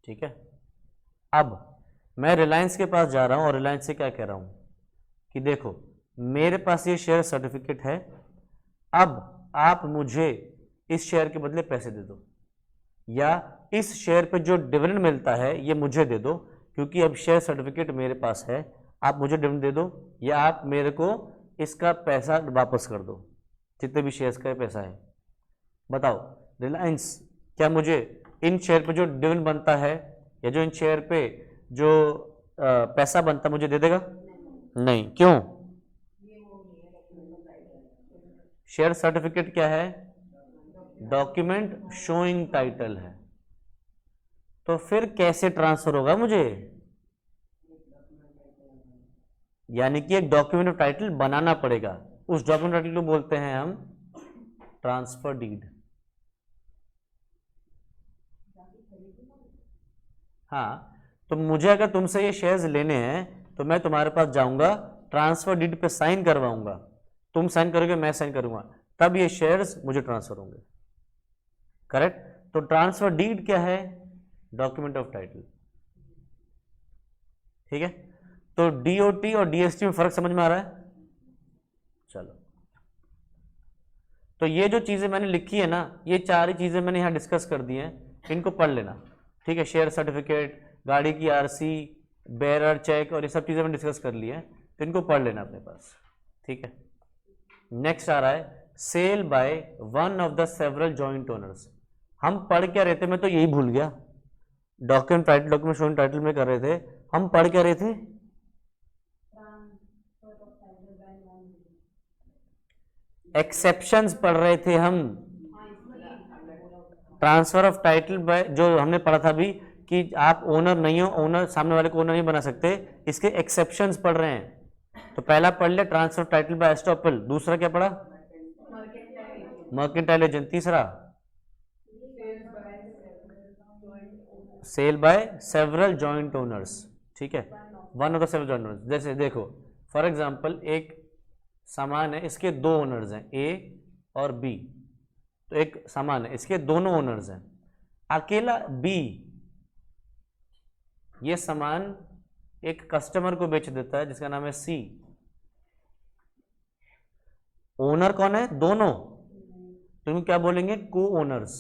ठीक है, अब मैं रिलायंस के पास जा रहा हूं और रिलायंस से क्या कह रहा हूं कि देखो मेरे पास ये शेयर सर्टिफिकेट है, अब आप मुझे इस शेयर के बदले पैसे दे दो, या इस शेयर पे जो डिविडेंड मिलता है ये मुझे दे दो, क्योंकि अब शेयर सर्टिफिकेट मेरे पास है, आप मुझे डिविडेंड दे दो या आप मेरे को इसका पैसा वापस कर दो, जितने भी शेयर्स का पैसा है। बताओ रिलायंस क्या मुझे इन शेयर पे जो डिविडेंड बनता है या जो इन शेयर पे जो पैसा बनता मुझे दे देगा? नहीं, क्यों? शेयर सर्टिफिकेट क्या है? डॉक्यूमेंट शोइंग टाइटल है। तो फिर कैसे ट्रांसफर होगा मुझे? यानी कि एक डॉक्यूमेंट ऑफ टाइटल बनाना पड़ेगा, उस डॉक्यूमेंट टाइटल को बोलते हैं हम ट्रांसफर डीड। हाँ, तो मुझे अगर तुमसे ये शेयर्स लेने हैं तो मैं तुम्हारे पास जाऊंगा, ट्रांसफर डीड पे साइन करवाऊंगा, तुम साइन करोगे मैं साइन करूंगा, तब ये शेयर्स मुझे ट्रांसफर होंगे। करेक्ट? तो ट्रांसफर डीड क्या है? Document of title. ठीक है, तो डीओटी और डीएसटी में फर्क समझ में आ रहा है? चलो, तो ये जो चीजें मैंने लिखी है ना, ये चार ही चीजें मैंने यहां डिस्कस कर दी हैं, इनको पढ़ लेना। ठीक है, शेयर सर्टिफिकेट, गाड़ी की आरसी, बेरर चेक और ये सब चीजें मैंने डिस्कस कर ली है, तो इनको पढ़ लेना अपने पास। ठीक है, नेक्स्ट आ रहा है sale by one of the several joint owners. हम पढ़ क्या रहे थे, मैं तो यही भूल गया, document title, document showing title में कर रहे थे, हम पढ़ क्या रहे थे? एक्सेप्शंस पढ़ रहे थे हम। ट्रांसफर ऑफ टाइटल बाय, जो हमने पढ़ा था अभी कि आप ओनर नहीं हो, ओनर सामने वाले को ओनर नहीं बना सकते, इसके एक्सेप्शंस पढ़ रहे हैं। तो पहला पढ़ लिया ट्रांसफर टाइटल बाय एस्टॉपल, दूसरा क्या पढ़ा मर्केंटाइल एजेंट, तीसरा sale by several joint owners, ठीक है, one of the several joint owners. जैसे देखो फॉर एग्जांपल एक सामान है, इसके दो ओनर्स हैं ए और बी, तो एक सामान है इसके दोनों ओनर्स हैं, अकेला बी ये सामान एक कस्टमर को बेच देता है जिसका नाम है सी, ओनर कौन है दोनों, तुम क्या बोलेंगे को ओनर्स।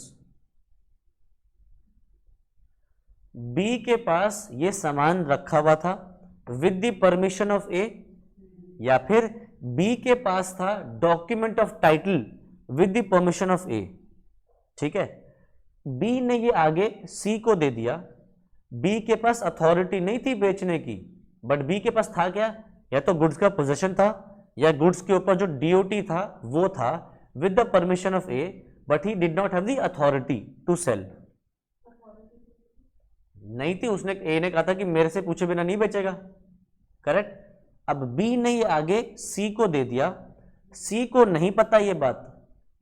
बी के पास ये सामान रखा हुआ था with the permission of A, या फिर बी के पास था document of title with the permission of A, ठीक है। बी ने ये आगे सी को दे दिया, बी के पास अथॉरिटी नहीं थी बेचने की, बट बी के पास था क्या, या तो गुड्स का पोजेशन था या गुड्स के ऊपर जो डीओटी था वो था with the permission of a, but he did not have the authority to sell, नहीं थी, उसने ए ने कहा था कि मेरे से पूछे बिना नहीं बेचेगा, करेक्ट। अब बी ने ये आगे सी को दे दिया, सी को नहीं पता ये बात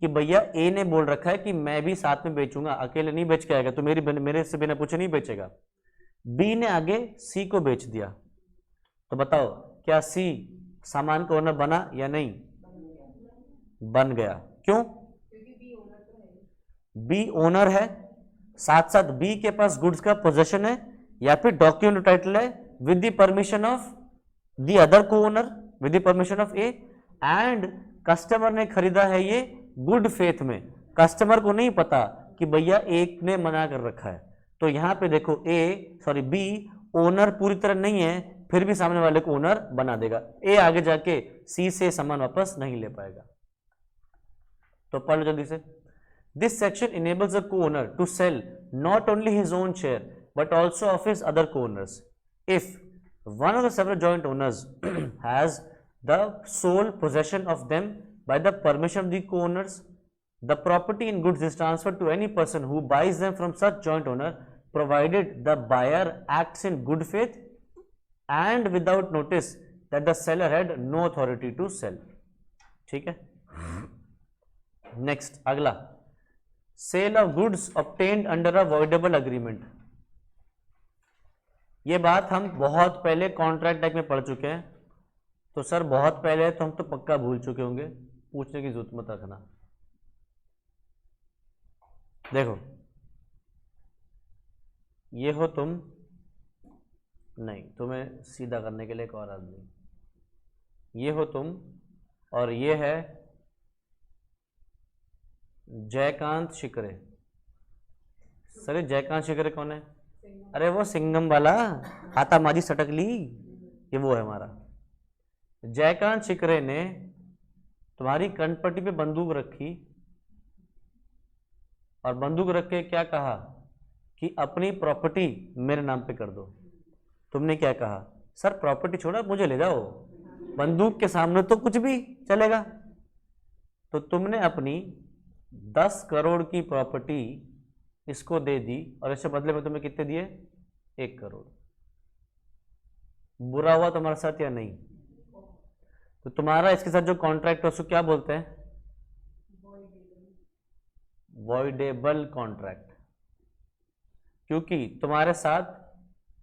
कि भैया ए ने बोल रखा है कि मैं भी साथ में बेचूंगा, अकेले नहीं बेच के आएगा, तो मेरे से बिना पूछे नहीं बेचेगा। बी ने आगे सी को बेच दिया, तो बताओ क्या सी सामान का ओनर बना या नहीं, बन गया, क्यों, बी ओनर है, साथ साथ बी के पास गुड्स का पोजेशन है या फिर डॉक्यूमेंट टाइटल है with the permission of the other co-owner, with the permission of A, and customer ने खरीदा है ये गुड फेथ में, कस्टमर को नहीं पता कि भैया एक ने मना कर रखा है। तो यहां पे देखो बी ओनर पूरी तरह नहीं है, फिर भी सामने वाले को ओनर बना देगा, ए आगे जाके सी से सामान वापस नहीं ले पाएगा। तो पढ़ लो जल्दी से। This section enables a co-owner to sell not only his own share but also of his other co-owners if one of the several joint owners has the sole possession of them by the permission of the co-owners. The property in goods is transferred to any person who buys them from such joint owner, provided the buyer acts in good faith and without notice that the seller had no authority to sell. ठीक है, next अगला, sale of goods obtained under a voidable agreement. ये बात हम बहुत पहले contract act में पढ़ चुके हैं, तो सर बहुत पहले तो हम तो पक्का भूल चुके होंगे, पूछने की जरूरत मत रखना। देखो ये हो तुम, नहीं तुम्हें सीधा करने के लिए एक और आदमी, ये हो तुम और ये है जयकांत शिकरे। सर जयकांत शिकरे कौन है, अरे वो सिंगम वाला हाथा माजी सटकली, ये वो है हमारा जयकांत शिकरे ने तुम्हारी कनपट्टी पे बंदूक रखी और बंदूक रख के क्या कहा कि अपनी प्रॉपर्टी मेरे नाम पे कर दो। तुमने क्या कहा, सर प्रॉपर्टी छोड़ा मुझे ले जाओ, बंदूक के सामने तो कुछ भी चलेगा। तो तुमने अपनी 10 करोड़ की प्रॉपर्टी इसको दे दी और इससे बदले में तुम्हें कितने दिए, 1 करोड़। बुरा हुआ तुम्हारे साथ या नहीं? तो तुम्हारा इसके साथ जो कॉन्ट्रैक्ट है उसको क्या बोलते हैं, वॉइडेबल कॉन्ट्रैक्ट, क्योंकि तुम्हारे साथ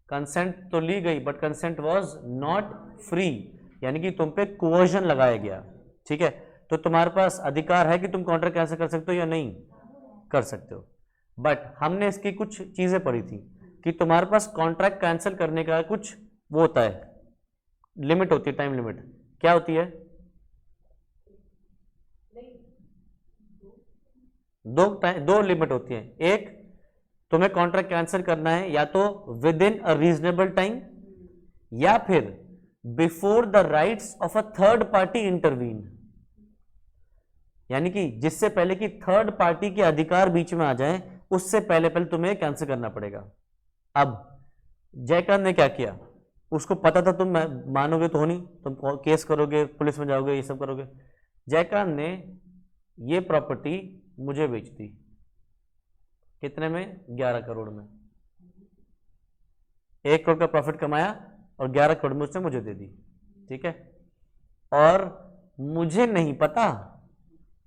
कंसेंट तो ली गई but consent was not free, यानी कि तुम पे कोवर्जन लगाया गया, ठीक है। तो तुम्हारे पास अधिकार है कि तुम कॉन्ट्रैक्ट कैंसिल कर सकते हो या नहीं कर सकते हो, बट हमने इसकी कुछ चीजें पढ़ी थी कि तुम्हारे पास कॉन्ट्रैक्ट कैंसिल करने का कुछ वो होता है, लिमिट होती है, टाइम लिमिट। क्या होती है, दो लिमिट होती है। एक, तुम्हें कॉन्ट्रैक्ट कैंसिल करना है या तो with in a reasonable time या फिर before the rights of a third party intervene, यानी कि जिससे पहले कि थर्ड पार्टी के अधिकार बीच में आ जाए उससे पहले पहले तुम्हें कैंसिल करना पड़ेगा। अब जयकांत ने क्या किया, उसको पता था तुम मानोगे तो हो नहीं, तुम केस करोगे, पुलिस में जाओगे, ये सब करोगे। जयकांत ने ये प्रॉपर्टी मुझे बेच दी, कितने में, 11 करोड़ में। 1 करोड़ का प्रॉफिट कमाया और 11 करोड़ में उसने मुझे दे दी, ठीक है। और मुझे नहीं पता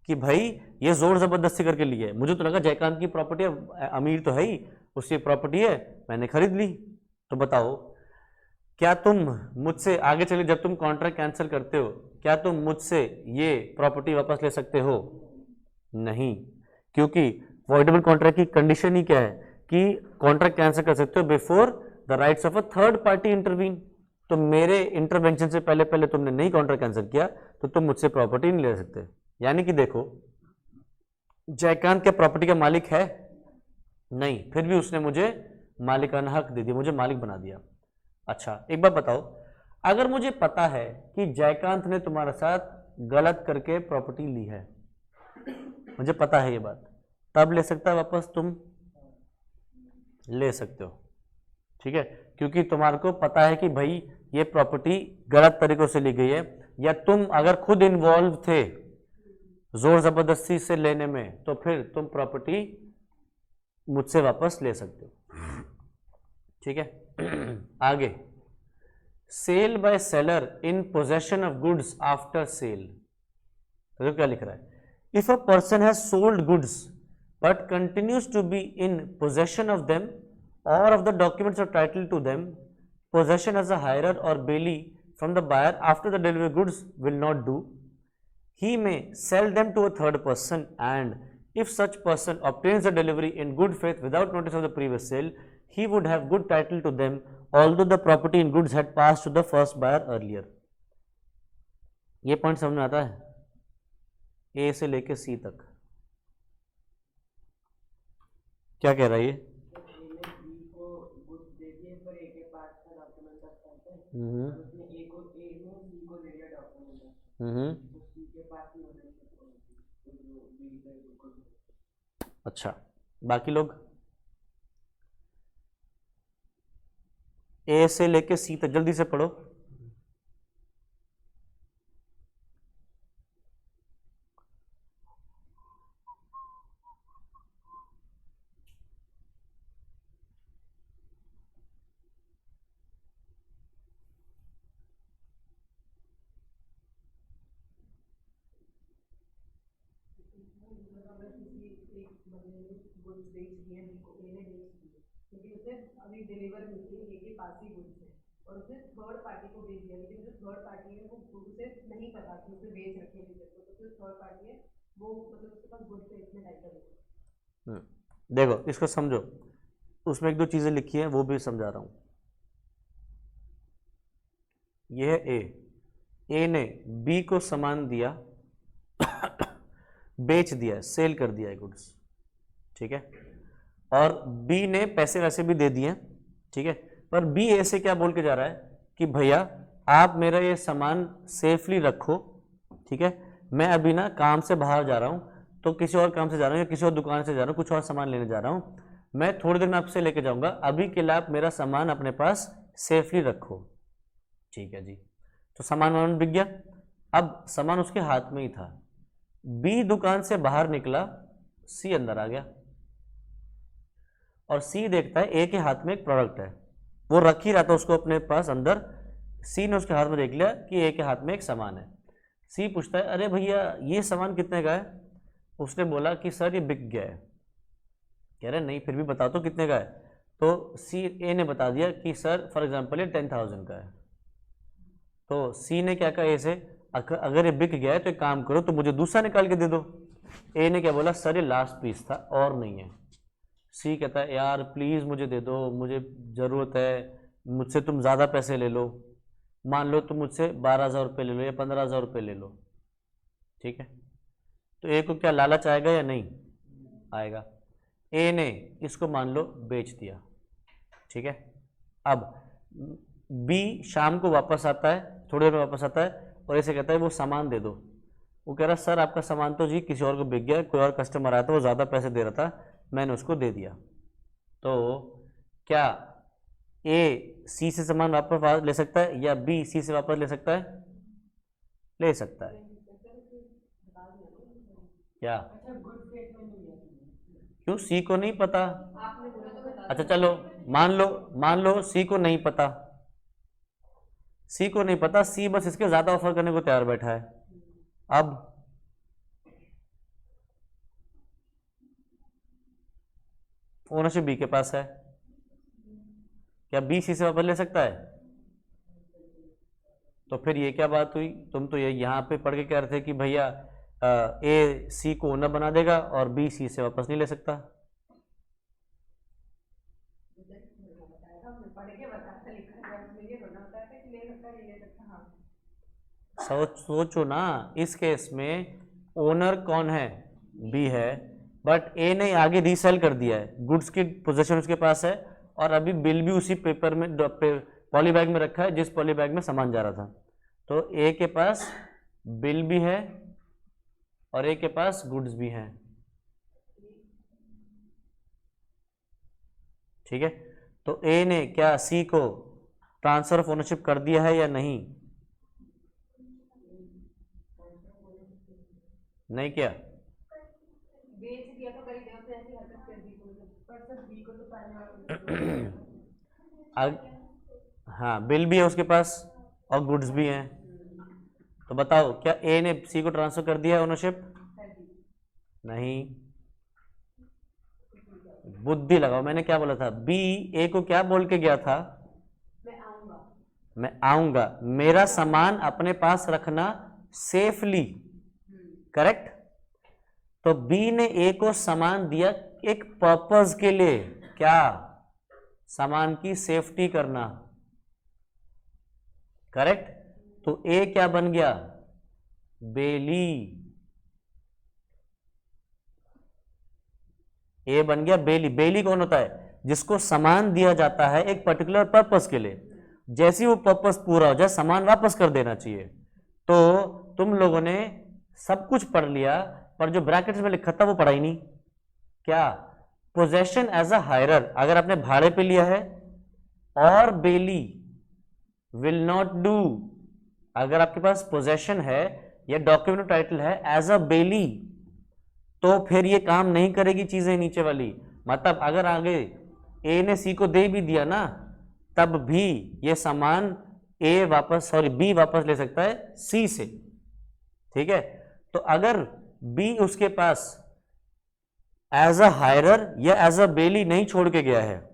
कि भाई ये जोर जबरदस्ती करके लिए, मुझे तो लगा जयकांत की प्रॉपर्टी है, अमीर तो है ही, उसकी प्रॉपर्टी है, मैंने खरीद ली। तो बताओ क्या तुम मुझसे आगे चले, जब तुम कॉन्ट्रैक्ट कैंसिल करते हो, क्या तुम मुझसे ये प्रॉपर्टी वापस ले सकते हो? नहीं, क्योंकि वॉइडेबल कॉन्ट्रैक्ट की कंडीशन ही क्या है कि कॉन्ट्रैक्ट कैंसिल कर सकते हो before the rights of a third party intervene. तो मेरे इंटरवेंशन से पहले पहले तुमने नहीं कॉन्ट्रैक्ट कैंसिल किया तो तुम मुझसे प्रॉपर्टी नहीं ले सकते। यानी कि देखो, जयकांत क्या प्रॉपर्टी का मालिक है? नहीं, फिर भी उसने मुझे मालिकाना हक दे दिया, मुझे मालिक बना दिया। अच्छा एक बात बताओ, अगर मुझे पता है कि जयकांत ने तुम्हारे साथ गलत करके प्रॉपर्टी ली है, मुझे पता है ये बात, तब ले सकता है वापस? तुम ले सकते हो, ठीक है, क्योंकि तुम्हारे को पता है कि भाई ये प्रॉपर्टी गलत तरीकों से ली गई है, या तुम अगर खुद इन्वॉल्व थे जोर जबरदस्ती से लेने में तो फिर तुम प्रॉपर्टी मुझसे वापस ले सकते हो, ठीक है। आगे, sale by seller in possession of goods after sale. तो क्या लिख रहा है? If a person has sold goods but continues to be in possession of them or of the documents or title to them, possession as a hirer or bailee from the buyer after the delivery goods will not do. He may sell them to a third person, and if such person obtains the delivery in good faith without notice of the previous sale, he would have good title to them, although the property in goods had passed to the first buyer earlier. ये point समझ में आता है? ए से लेके सी तक क्या कह रहा है ये? अच्छा, बाकी लोग ए से लेके सी तक जल्दी से पढ़ो। लेकिन उसे अभी डिलीवर नहीं की, ए के पास ही गुड्स है और उसने थर्ड पार्टी को बेच दिया, लेकिन जो थर्ड पार्टी है वो उसे नहीं पता कि उसे बेच रखे थे, तो जो थर्ड पार्टी है वो मतलब उसके पास गुड्स है, इसमें टाइटल है। देखो इसको समझो, उसमें एक दो चीजें लिखी हैं वो भी समझा रहा हूं। यह है ए ने बी को सामान दिया बेच दिया, सेल कर दिया है गुड्स, ठीक है, और बी ने पैसे वैसे भी दे दिए, ठीक है, पर बी ए से क्या बोल के जा रहा है कि भैया आप मेरा ये सामान सेफली रखो, ठीक है, मैं अभी ना काम से बाहर जा रहा हूँ, तो किसी और काम से जा रहा हूँ या किसी और दुकान से जा रहा हूँ, कुछ और सामान लेने जा रहा हूँ, मैं थोड़ी देर में आपसे लेके जाऊंगा, अभी के लिए आप मेरा सामान अपने पास सेफली रखो, ठीक है जी। तो सामान बिक गया, अब सामान उसके हाथ में ही था, बी दुकान से बाहर निकला, सी अंदर आ गया और सी देखता है ए के हाथ में एक प्रोडक्ट है, वो रख ही रहा था उसको अपने पास अंदर, सी ने उसके हाथ में देख लिया कि ए के हाथ में एक सामान है। सी पूछता है अरे भैया ये सामान कितने का है? उसने बोला कि सर ये बिक गया है। कह रहे नहीं फिर भी बता तो कितने का है? तो सी ए ने बता दिया कि सर फॉर एग्जांपल ये 10,000 का है। तो सी ने क्या कहा ए से, अगर ये बिक गया है तो एक काम करो तो मुझे दूसरा निकाल के दे दो। ए ने क्या बोला, सर ये लास्ट पीस था और नहीं है। सी कहता है यार प्लीज़ मुझे दे दो, मुझे ज़रूरत है, मुझसे तुम ज़्यादा पैसे ले लो, मान लो तुम मुझसे 12,000 रुपये ले लो या 15,000 रुपये ले लो, ठीक है। तो ए को क्या लालच आएगा या नहीं आएगा? ए ने इसको मान लो बेच दिया, ठीक है। अब बी शाम को वापस आता है, थोड़ी देर में वापस आता है और ऐसे कहता है वो सामान दे दो। वो कह रहा सर आपका सामान तो जी किसी और को बिक गया, कोई और कस्टमर आया था वो ज़्यादा पैसे दे रहा था, मैंने उसको दे दिया। तो क्या ए सी से सामान वापस ले सकता है या बी सी से वापस ले सकता है? ले सकता है। क्या? क्यों, सी को नहीं पता? आपने बोला तो बता अच्छा चलो, मान लो सी को नहीं पता, सी को नहीं पता, सी बस इसके ज्यादा ऑफर करने को तैयार बैठा है। अब ओनरशिप बी के पास है, क्या बी सी से वापस ले सकता है? तो फिर ये क्या बात हुई? तुम तो ये यहाँ पे पढ़ के कह रहे थे कि भैया ए सी को ओनर बना देगा और बी सी से वापस नहीं ले सकता। बताया हमने पढ़ के बताया लिखा है उसमें, ये थोड़ा बताया था कि ले सकता है, नहीं ले सकता। हाँ सोचो ना, इस केस में ओनर कौन है? बी है, बट ए ने आगे रीसेल कर दिया है, गुड्स की पोजीशन उसके पास है और अभी बिल भी उसी पेपर में पॉली बैग में रखा है जिस पॉली बैग में सामान जा रहा था। तो ए के पास बिल भी है और ए के पास गुड्स भी हैं, ठीक है। तो ए ने क्या सी को ट्रांसफर ऑफ ओनरशिप कर दिया है या नहीं? नहीं किया। बेच दिया तो कई देर से ऐसी हरकत कर दी तो पर सर बी को तो पहले हाँ, बिल भी है उसके पास और गुड्स भी हैं, तो बताओ क्या ए ने सी को ट्रांसफर कर दिया है ओनरशिप? नहीं, बुद्धि लगाओ, मैंने क्या बोला था? बी ए को क्या बोल के गया था? मैं आऊंगा, मेरा सामान अपने पास रखना सेफली, करेक्ट। तो बी ने ए को सामान दिया एक पर्पस के लिए, क्या? सामान की सेफ्टी करना, करेक्ट। तो ए क्या बन गया? बेली। ए बन गया बेली। बेली कौन होता है? जिसको सामान दिया जाता है एक पर्टिकुलर पर्पस के लिए, जैसे ही वो पर्पस पूरा हो जाए सामान वापस कर देना चाहिए। तो तुम लोगों ने सब कुछ पढ़ लिया पर जो ब्रैकेट्स में लिखा था वो पढ़ा ही नहीं। क्या? पोजेशन एज अ हायरर, अगर आपने भाड़े पे लिया है, और बेली विल नॉट डू, अगर आपके पास पोजेशन है या डॉक्यूमेंट टाइटल है एज अ बेली, तो फिर ये काम नहीं करेगी चीजें नीचे वाली। मतलब अगर आगे ए ने सी को दे भी दिया ना, तब भी ये सामान बी वापस ले सकता है सी से, ठीक है। तो अगर बी उसके पास एज अ हायरर या एज अ बेली नहीं छोड़ के गया है,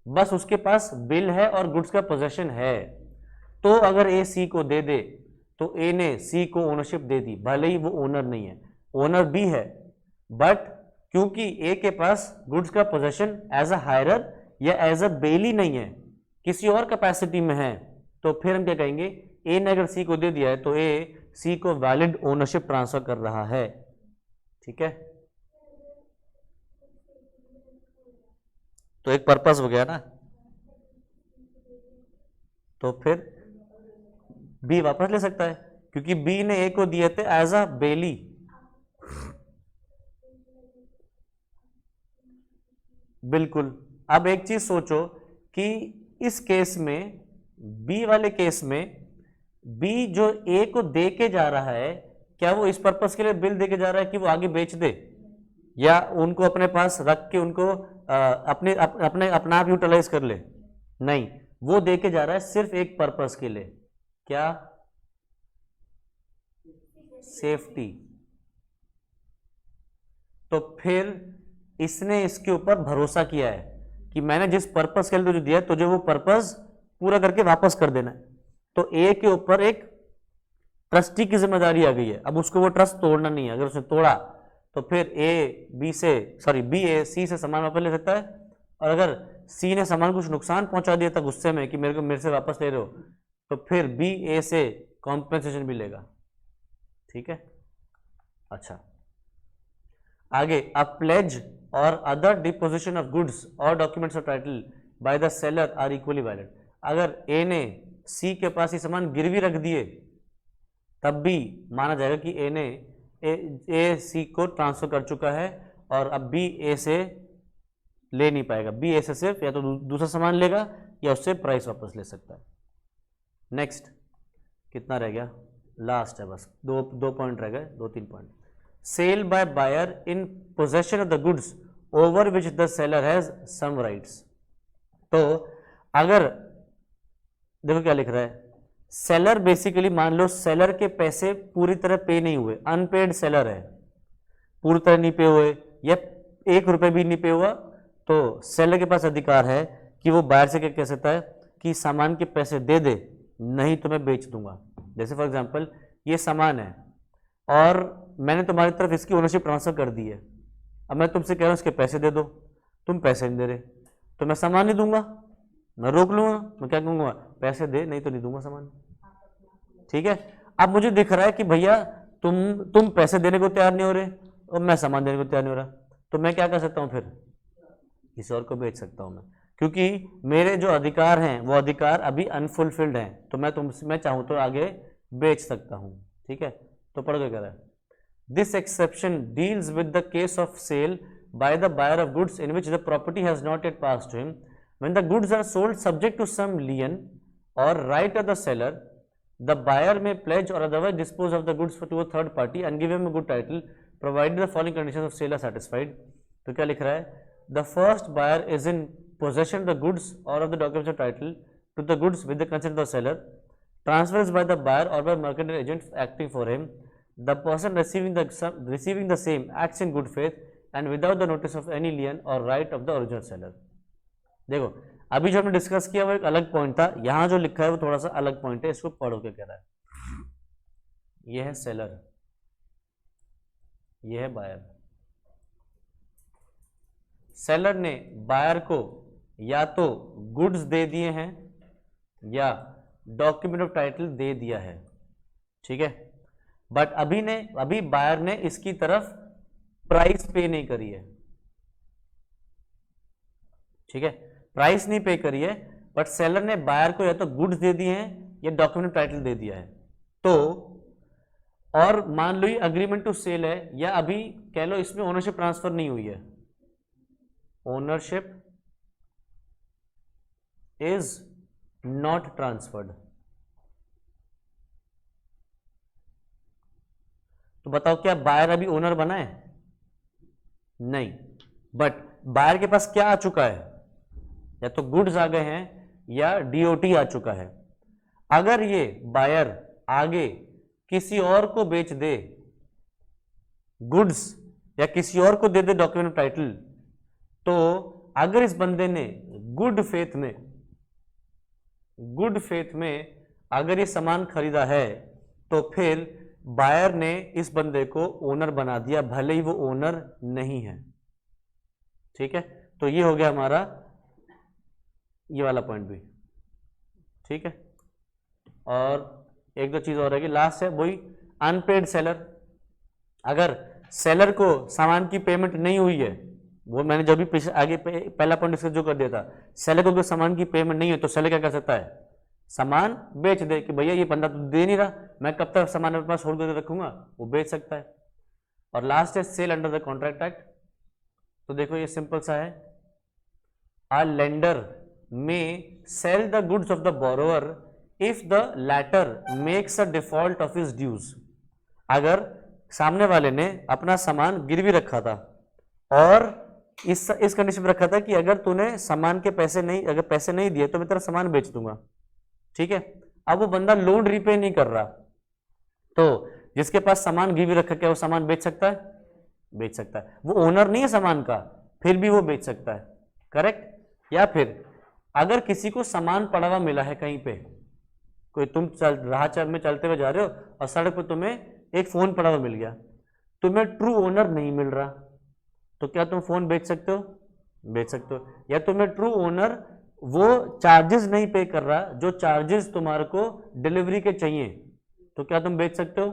बस उसके पास बिल है और गुड्स का पोजेशन है, तो अगर ए सी को दे दे तो ए ने सी को ओनरशिप दे दी, भले ही वो ओनर नहीं है, ओनर बी है, बट क्योंकि ए के पास गुड्स का पोजेशन एज अ हायरर या एज अ बेली नहीं है, किसी और कैपेसिटी में है, तो फिर हम क्या कहेंगे? ए ने अगर सी को दे दिया है तो ए सी को वैलिड ओनरशिप ट्रांसफर कर रहा है, ठीक है। तो एक पर्पस हो गया ना, तो फिर बी वापस ले सकता है क्योंकि बी ने ए को दिए थे एज अ बेली। बिल्कुल। अब एक चीज सोचो कि इस केस में, बी वाले केस में, बी जो ए को दे के जा रहा है, क्या वो इस पर्पस के लिए बिल दे के जा रहा है कि वो आगे बेच दे या उनको अपने पास रख के उनको अपना आप यूटिलाइज कर ले? नहीं, वो दे के जा रहा है सिर्फ एक पर्पस के लिए, क्या? सेफ्टी। तो फिर इसने इसके ऊपर भरोसा किया है कि मैंने जिस पर्पस के लिए तुझे दिया है, तुझे वो पर्पस पूरा करके वापस कर देना है। तो ए के ऊपर एक ट्रस्टी की जिम्मेदारी आ गई है, अब उसको वो ट्रस्ट तोड़ना नहीं है। अगर उसने तोड़ा तो फिर बी ए सी से सामान वापस ले सकता है, और अगर सी ने सामान कुछ नुकसान पहुंचा दिया था गुस्से में कि मेरे से वापस ले रहे हो, तो फिर बी ए से कॉम्पेंसेशन भी लेगा, ठीक है। अच्छा, आगे, a pledge or other disposition of goods or documents of title by the seller are equally valid. अगर ए ने सी के पास ये सामान गिरवी रख दिए, तब भी माना जाएगा कि ए ने ए सी को ट्रांसफर कर चुका है और अब बी ए से ले नहीं पाएगा। बी ए से सिर्फ या तो दूसरा सामान लेगा या उससे प्राइस वापस ले सकता है। नेक्स्ट, कितना रह गया? लास्ट है बस, दो पॉइंट रह गए, 2-3 point. Sale by buyer in possession of the goods over which the seller has some rights. तो अगर देखो क्या लिख रहा है, सेलर बेसिकली मान लो सेलर के पैसे पूरी तरह पे नहीं हुए, अनपेड सेलर है, पूरी तरह नहीं पे हुए या 1 रुपए भी नहीं पे हुआ, तो सेलर के पास अधिकार है कि वो बायर से क्या कह सकता है कि सामान के पैसे दे दे, नहीं तो मैं बेच दूंगा। जैसे फॉर एग्जांपल ये सामान है और मैंने तुम्हारी तरफ इसकी ओनरशिप ट्रांसफर कर दी है, अब मैं तुमसे कह रहा हूँ इसके पैसे दे दो, तुम पैसे नहीं दे रहे, तो मैं सामान नहीं दूंगा, मैं रोक लूंगा, मैं क्या कहूँगा पैसे दे, नहीं तो नहीं दूंगा सामान। ठीक है, अब मुझे दिख रहा है कि भैया तुम पैसे देने को तैयार नहीं हो रहे और मैं सामान देने को तैयार नहीं हो रहा, तो मैं क्या कर सकता हूँ, फिर किसी और को बेच सकता हूँ मैं, क्योंकि मेरे जो अधिकार हैं वो अधिकार अभी अनफुलफिल्ड हैं, तो मैं चाहूँ तो आगे बेच सकता हूँ। ठीक है, तो पढ़ के कह रहा है, this exception deals with the case of sale by the buyer of goods in which the property has not yet passed to him when the goods are sold subject to some lien or right of the seller, the buyer may pledge or otherwise dispose of the goods to a third party and give him a good title provided the following conditions of sale are satisfied। तो क्या लिख रहा है, the first buyer is in possession of the goods or of the documents of title to the goods with the consent of the seller, transfers by the buyer or by mercantile agent acting for him, the person receiving the same acts in good faith and without the notice of any lien or right of the original seller। देखो अभी जो हमने discuss किया वो एक अलग point था, यहां जो लिखा है वो थोड़ा सा अलग पॉइंट है, इसको पढ़ो क्या कह रहा है। ये है सेलर, ये है बायर। सेलर ने बायर को या तो गुड्स दे दिए हैं या डॉक्यूमेंट ऑफ टाइटल दे दिया है। ठीक है, बट अभी बायर ने इसकी तरफ प्राइस पे नहीं करी है। ठीक है, प्राइस नहीं पे करी है, बट सेलर ने बायर को या तो गुड्स दे दिए हैं या डॉक्यूमेंट ऑफ टाइटल दे दिया है। तो और मान लो ये अग्रीमेंट टू सेल है या अभी कह लो इसमें ओनरशिप ट्रांसफर नहीं हुई है, ओनरशिप इज नॉट ट्रांसफर्ड, तो बताओ क्या बायर अभी ओनर बना है? नहीं, बट बायर के पास क्या आ चुका है, या तो गुड्स आ गए हैं या डीओटी आ चुका है। अगर ये बायर आगे किसी और को बेच दे गुड्स या किसी और को दे दे डॉक्यूमेंट ऑफ टाइटल, तो अगर इस बंदे ने गुड फेथ में अगर ये सामान खरीदा है तो फिर बायर ने इस बंदे को ओनर बना दिया, भले ही वो ओनर नहीं है। ठीक है, तो ये हो गया हमारा ये वाला पॉइंट भी। ठीक है, और एक दो चीज और है कि लास्ट है वही अनपेड सेलर। अगर सेलर को सामान की पेमेंट नहीं हुई है, वो मैंने जब भी आगे पहला पॉइंट डिस्कस जो कर दिया था, सेलर को सामान की पेमेंट नहीं है तो सेलर क्या कर सकता है, सामान बेच दे कि भैया ये बंदा तो दे नहीं रहा, मैं कब तक सामान अपने पास होल्ड करके रखूंगा, वो बेच सकता है। और लास्ट है sale under the contract act. तो देखो ये सिंपल सा है, a lender may sell the goods of the borrower if the latter makes a default of his dues. अगर सामने वाले ने अपना सामान गिरवी रखा था और इस कंडीशन में रखा था कि अगर तूने सामान के पैसे नहीं दिए तो मैं तेरा सामान बेच दूंगा। ठीक है, अब वो बंदा लोन रीपे नहीं कर रहा, तो जिसके पास सामान गिरवी रखा क्या वो सामान बेच सकता है? बेच सकता है। वो ओनर नहीं है सामान का, फिर भी वो बेच सकता है, करेक्ट। या फिर अगर किसी को सामान पड़ा हुआ मिला है कहीं पे, कोई तुम राह में चलते हुए जा रहे हो और सड़क पे तुम्हें एक फोन पड़ा हुआ मिल गया, तुम्हें ट्रू ओनर नहीं मिल रहा, तो क्या तुम फोन बेच सकते हो? बेच सकते हो। या तुम्हें ट्रू ओनर वो चार्जेस नहीं पे कर रहा जो चार्जेस तुम्हारे को डिलीवरी के चाहिए, तो क्या तुम बेच सकते हो?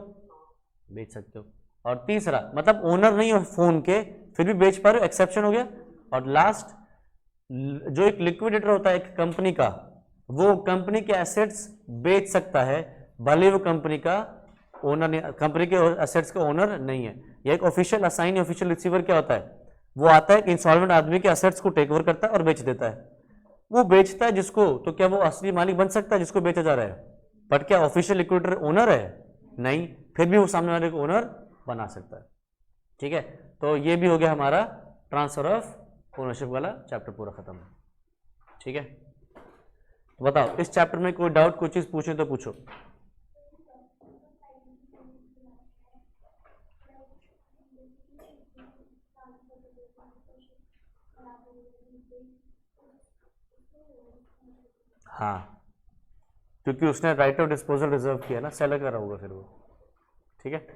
बेच सकते हो। और तीसरा मतलब ओनर नहीं हो फोन के फिर भी बेच पा रहे हो, एक्सेप्शन हो गया। और लास्ट जो एक लिक्विडेटर होता है एक कंपनी का, वो कंपनी के एसेट्स बेच सकता है भले वो कंपनी का ओनर नहीं, कंपनी के एसेट्स का ओनर नहीं है। यह एक ऑफिशियल असाइन ऑफिशियल रिसीवर क्या होता है, वो आता है कि इंसॉल्वेंट आदमी के एसेट्स को टेक ओवर करता है और बेच देता है। वो बेचता है जिसको, तो क्या वो असली मालिक बन सकता है जिसको बेचा जा रहा है? बट क्या ऑफिशियल लिक्विडेटर ओनर है? नहीं, फिर भी वो सामने वाले को ओनर बना सकता है। ठीक है, तो ये भी हो गया हमारा ट्रांसफर ऑफ ओनरशिप वाला चैप्टर पूरा खत्म। ठीक है, तो बताओ इस चैप्टर में कोई डाउट, कोई चीज पूछे तो पूछो। हाँ, क्योंकि उसने राइट ऑफ डिस्पोजल रिजर्व किया ना, सेलर करा होगा फिर वो। ठीक है,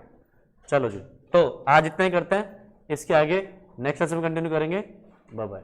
चलो जी, तो आज इतना ही करते हैं, इसके आगे नेक्स्ट लेसन में कंटिन्यू करेंगे। Bye bye.